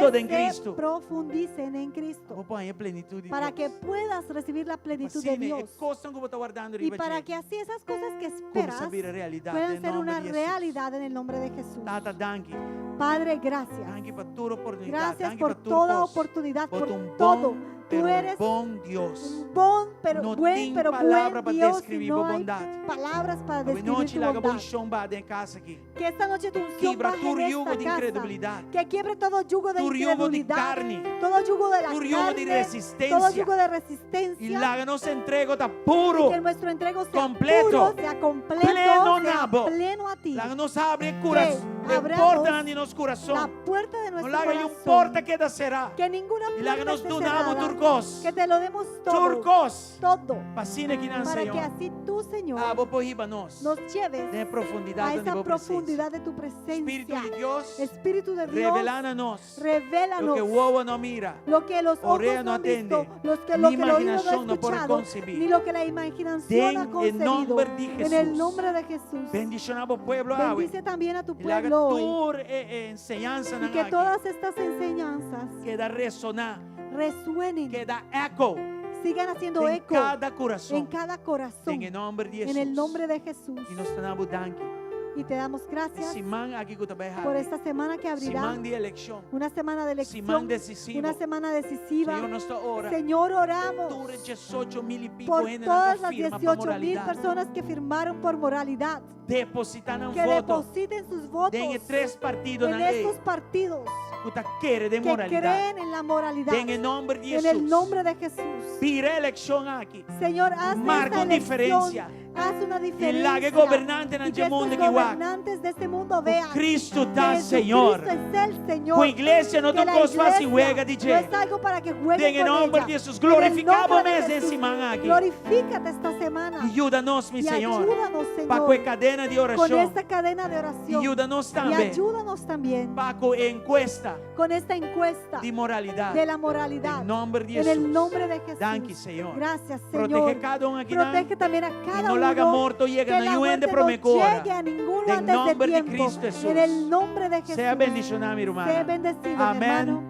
raíces en Cristo. se profundicen en Cristo. Vou pôr a plenitude de Para que Deus. puedas recibir la plenitud de Assim, é Dios. coisa que eu vou estar guardando Y para que así esas cosas que como esperas saber a realidade puedan em ser nome una de Jesus. realidad en el nombre de Jesús. Tata, danke. Padre, gracias. Danke por toda oportunidade. Gracias Danke por por toda tudo. oportunidad, por um todo. bom, Tú eres bom Deus. un buen, No buen, tem pero palavra buen para Dios. Y describir no a hay bondade. palabras para A describir noite tu lá acabou bondad. de chombar em casa aqui. Que esta noche tu unción Quebra baje todo en yugo esta de casa. incredulidade. Que quiebre todo yugo de Tu yugo de incredulidad. carne. Todo yugo de la Tu yugo de carne. resistencia. Todo yugo de E resistencia. lá nos entrego tá puro. Que nuestro entrego sea Completo. puro, sea completo, Pleno sea nabo. pleno a ti. Lá nos abre coração. abramos Porta de nosso La coração. puerta de Não nuestro lá um corazón. porta que da será. Que ninguna E lá puerta nos esté donamos cerrada. turcos. Que te lo demos todo. Turcos. Todo. Pasina aqui na Para que Senhor. así tú, Señor, Vou por riba nós. nos lleves De a profundidade onde esa vou presença. profundidad de tu Espírito presencia. de Deus. Espíritu de Dios, Revelar a nós. Lo revélanos que o ovo não mira. lo que los ojos Orea no no han visto, atende, lo que ni el oído no ha imaginación no puede escuchado, concebir. ni lo que la imaginación Den ha en concebido. nombre de En el Jesús. nombre de Jesús. Bendicionamos o pueblo. Awe. Bendice también a tu E haga pueblo hoy. toda enseñanza Y que aqui. todas estas enseñanzas Que da ressonar. resuenen, Que da eco. sigan haciendo Em eco cada en coração. cada corazón. Em nome de Jesus. En el nombre de Jesús. E nós estamos dando. Y te damos gracias Esse man aqui que também por esta semana que abrirá Simán de eleição. una semana de Simán elección, decisivo. una semana decisiva. Senhor, nós ora. Señor, oramos Dura 18,000 e pico por ainda todas não las firma para 18,000 moralidade. personas que firmaron por moralidad, Depositar um que voto. depositen sus votos Tem 3 partidos en na lei. estos partidos Que quer de que moralidade. creen en la moralidad. Em nome de En Jesus. el nombre de Jesús. Vira eleição aqui. Señor, haz Marca esta uma elección, diferença. haz una E lá que diferencia. governante Y neste que mundo estos que vai. gobernantes de este mundo vean Cristo que está, Jesucristo Senhor. es el Señor. Com a igreja não Que tem la coisa fácil iglesia juega de no jeito. es algo para que jueguen Em con nome ella. de Jesus, En el glorificamos nombre de mesmo Jesús, esse man aqui. glorifícate esta semana. Ajuda-nos, meu Y Senhor. ayúdanos, Para Señor, com a cadena de con oração. esta cadena de oración. Ajuda-nos Y também. ayúdanos también Para com a encuesta con esta encuesta de moralidade. de la moralidad. Em nome de En Jesus. el nombre de Jesús. Danke, Senhor. Gracias, Señor. Protege cada um aqui. Protege también a E cada não haga uno. morto e Que llega la nenhum muerte de no promecora. llegue a ninguno En antes de nombre de tiempo. Cristo Jesús. En el nombre de Jesús. Sea bendicionado, mi Sé hermana. bendecido, mi Amén hermano.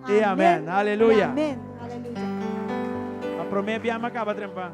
y amén. Aleluya. Amén. Aleluya. A promessa, acaba, trempa.